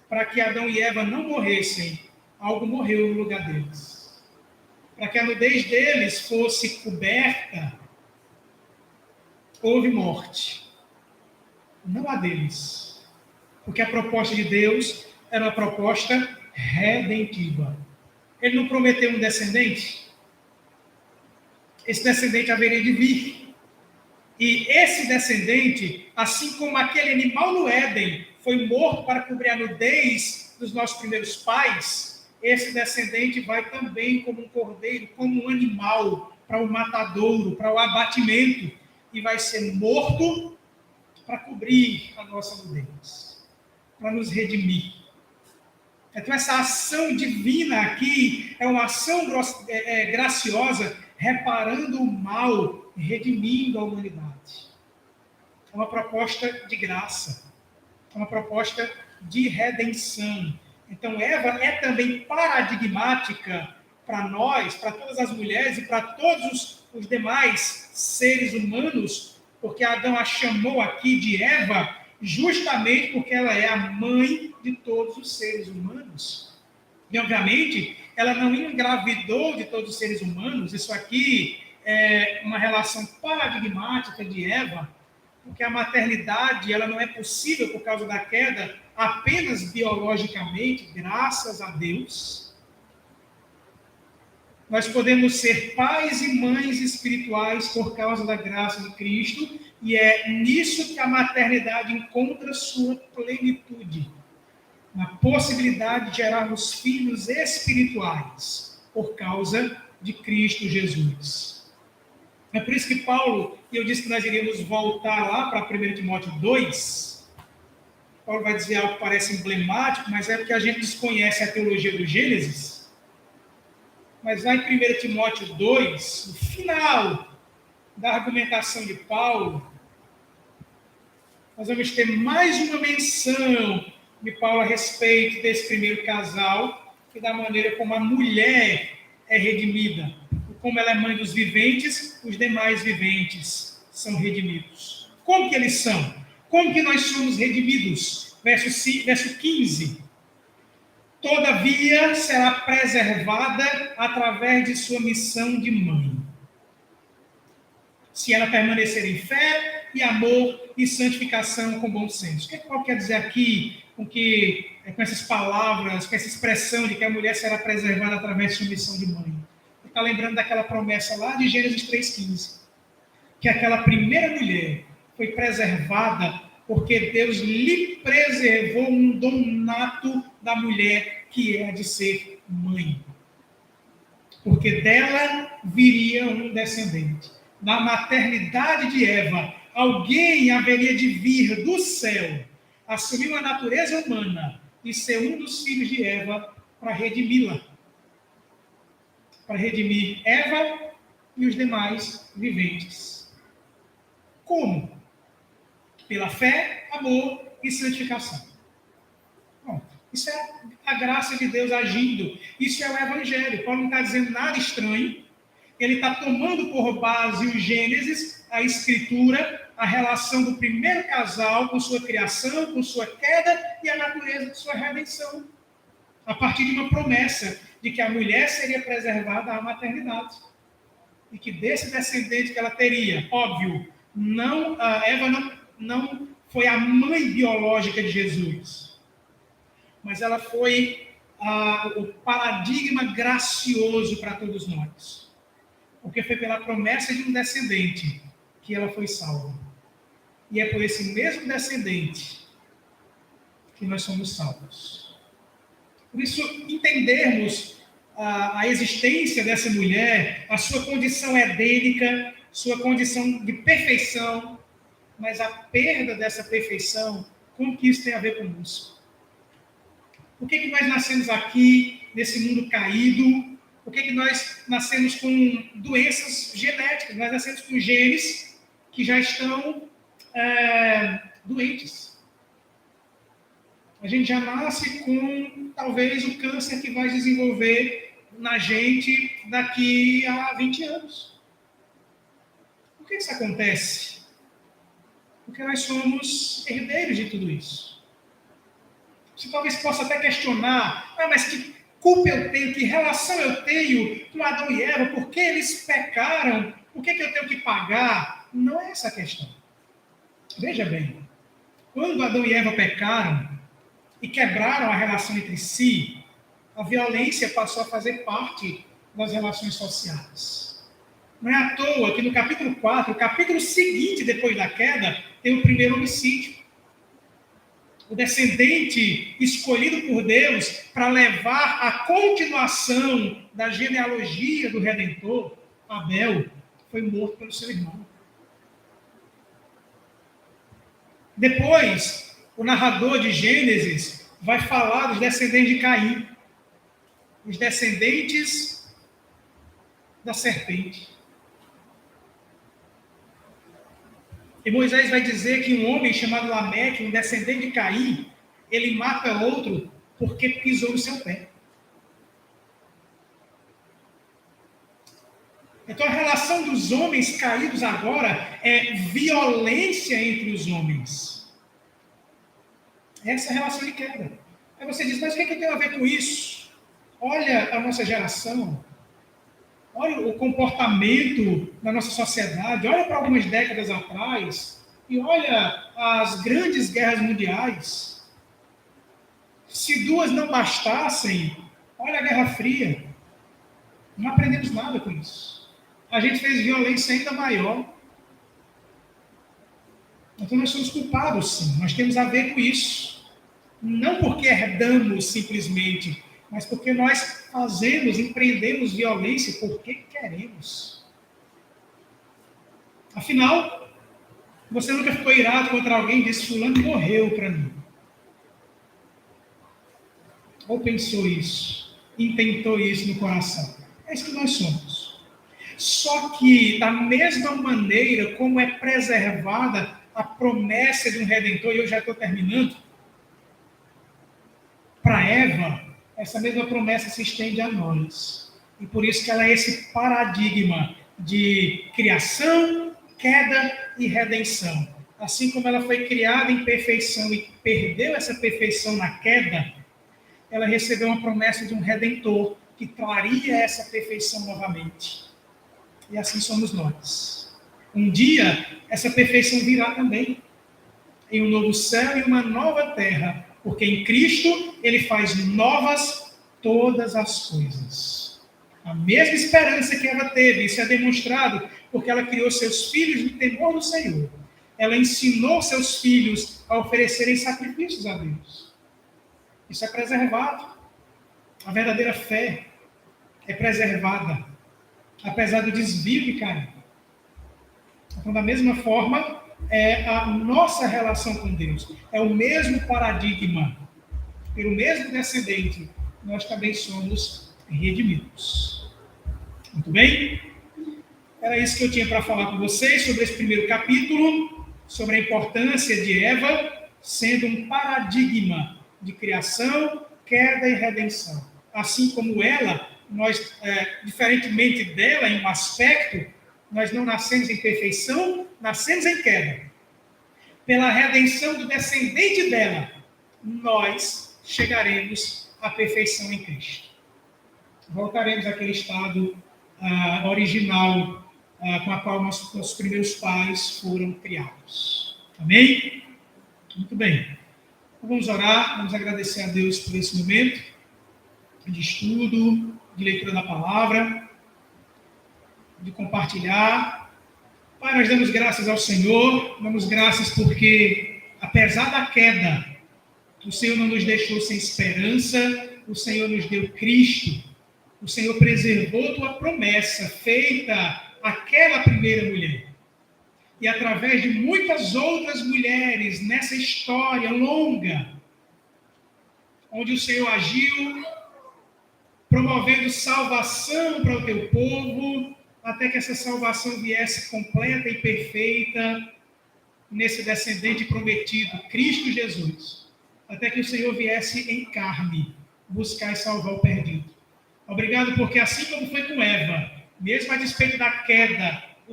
Para que Adão e Eva não morressem, algo morreu no lugar deles. Para que a nudez deles fosse coberta, houve morte. Não a deles. Porque a proposta de Deus era uma proposta redentiva. Ele não prometeu um descendente? Esse descendente haveria de vir. E esse descendente, assim como aquele animal no Éden, foi morto para cobrir a nudez dos nossos primeiros pais, esse descendente vai também como um cordeiro, como um animal, para o matadouro, para o abatimento, e vai ser morto para cobrir a nossa nudez, para nos redimir. Então, essa ação divina aqui é uma ação graciosa, reparando o mal, redimindo a humanidade. É uma proposta de graça, é uma proposta de redenção. Então, Eva é também paradigmática para nós, para todas as mulheres e para todos os demais seres humanos, porque Adão a chamou aqui de Eva, justamente porque ela é a mãe de todos os seres humanos. E, obviamente, ela não engravidou de todos os seres humanos. Isso aqui é uma relação paradigmática de Eva, porque a maternidade ela não é possível por causa da queda apenas biologicamente, graças a Deus. Nós podemos ser pais e mães espirituais por causa da graça de Cristo, e é nisso que a maternidade encontra sua plenitude, na possibilidade de gerarmos filhos espirituais por causa de Cristo Jesus. É por isso que Paulo, e eu disse que nós iríamos voltar lá para 1 Timóteo 2, Paulo vai dizer algo que parece emblemático, mas é porque a gente desconhece a teologia do Gênesis. Mas lá em 1 Timóteo 2, no final da argumentação de Paulo, nós vamos ter mais uma menção de Paulo a respeito desse primeiro casal e da maneira como a mulher é redimida. Como ela é mãe dos viventes, os demais viventes são redimidos. Como que eles são? Como que nós somos redimidos? Verso 15. Todavia será preservada através de sua missão de mãe. Se ela permanecer em fé e amor e santificação com bom senso. O que Paulo quer dizer aqui com essas palavras, com essa expressão de que a mulher será preservada através de sua missão de mãe? Ele está lembrando daquela promessa lá de Gênesis 3,15. Que aquela primeira mulher foi preservada porque Deus lhe preservou um dom nato da mulher, que é a de ser mãe. Porque dela viria um descendente. Na maternidade de Eva, alguém haveria de vir do céu, assumir uma natureza humana e ser um dos filhos de Eva para redimi-la. Para redimir Eva e os demais viventes. Como? Pela fé, amor e santificação. Bom, isso é a graça de Deus agindo. Isso é o Evangelho. Paulo não está dizendo nada estranho. Ele está tomando por base o Gênesis, a Escritura, a relação do primeiro casal com sua criação, com sua queda e a natureza de sua redenção. A partir de uma promessa de que a mulher seria preservada à maternidade. E que desse descendente que ela teria, óbvio, Eva não não foi a mãe biológica de Jesus, mas ela foi o paradigma gracioso para todos nós. Porque foi pela promessa de um descendente que ela foi salva. E é por esse mesmo descendente que nós somos salvos. Por isso, entendermos a existência dessa mulher, a sua condição edênica, sua condição de perfeição, mas a perda dessa perfeição, como que isso tem a ver conosco? Por que nós nascemos aqui, nesse mundo caído? Por que nós nascemos com doenças genéticas? Nós nascemos com genes que já estão doentes. A gente já nasce com, talvez, o câncer que vai desenvolver na gente daqui a 20 anos. Por que isso acontece? Porque nós somos herdeiros de tudo isso. Você talvez possa até questionar, mas que culpa eu tenho, que relação eu tenho com Adão e Eva, por que eles pecaram, por que eu tenho que pagar? Não é essa a questão. Veja bem, quando Adão e Eva pecaram e quebraram a relação entre si, a violência passou a fazer parte das relações sociais. Não é à toa que no capítulo 4, o capítulo seguinte depois da queda, tem o primeiro homicídio. O descendente escolhido por Deus para levar a continuação da genealogia do Redentor, Abel, foi morto pelo seu irmão. Depois, o narrador de Gênesis vai falar dos descendentes de Caim, os descendentes da serpente. E Moisés vai dizer que um homem chamado Lameque, um descendente de Caim, ele mata outro porque pisou no seu pé. Então a relação dos homens caídos agora é violência entre os homens. Essa é a relação de queda. Aí você diz, mas o que tem a ver com isso? Olha a nossa geração. Olha o comportamento da nossa sociedade, olha para algumas décadas atrás e olha as grandes guerras mundiais. Se duas não bastassem, olha a Guerra Fria. Não aprendemos nada com isso. A gente fez violência ainda maior. Então nós somos culpados, sim. Nós temos a ver com isso. Não porque herdamos simplesmente, mas porque nós empreendemos violência porque queremos. Afinal, você nunca ficou irado contra alguém e disse, fulano morreu para mim. Ou pensou isso, intentou isso no coração. É isso que nós somos. Só que, da mesma maneira como é preservada a promessa de um Redentor, e eu já estou terminando, para Eva, essa mesma promessa se estende a nós. E por isso que ela é esse paradigma de criação, queda e redenção. Assim como ela foi criada em perfeição e perdeu essa perfeição na queda, ela recebeu uma promessa de um Redentor que traria essa perfeição novamente. E assim somos nós. Um dia, essa perfeição virá também. Em um novo céu e uma nova terra. Porque em Cristo, Ele faz novas todas as coisas. A mesma esperança que ela teve, isso é demonstrado porque ela criou seus filhos no temor do Senhor. Ela ensinou seus filhos a oferecerem sacrifícios a Deus. Isso é preservado. A verdadeira fé é preservada, apesar do desvio de Caim. Então, da mesma forma, é a nossa relação com Deus. É o mesmo paradigma. Pelo mesmo descendente, nós também somos redimidos. Muito bem? Era isso que eu tinha para falar com vocês sobre esse primeiro capítulo, sobre a importância de Eva sendo um paradigma de criação, queda e redenção. Assim como ela, nós, diferentemente dela em um aspecto, nós não nascemos em perfeição, nascemos em queda. Pela redenção do descendente dela, nós chegaremos à perfeição em Cristo. Voltaremos àquele estado original com a qual nossos primeiros pais foram criados. Amém? Muito bem. Então vamos orar, vamos agradecer a Deus por esse momento de estudo, de leitura da palavra, de compartilhar. Pai, nós damos graças ao Senhor, damos graças porque, apesar da queda, o Senhor não nos deixou sem esperança, o Senhor nos deu Cristo, o Senhor preservou tua promessa feita àquela primeira mulher. E através de muitas outras mulheres nessa história longa, onde o Senhor agiu, promovendo salvação para o teu povo, até que essa salvação viesse completa e perfeita nesse descendente prometido, Cristo Jesus, até que o Senhor viesse em carne, buscar e salvar o perdido. Obrigado porque assim como foi com Eva, mesmo a despeito da queda,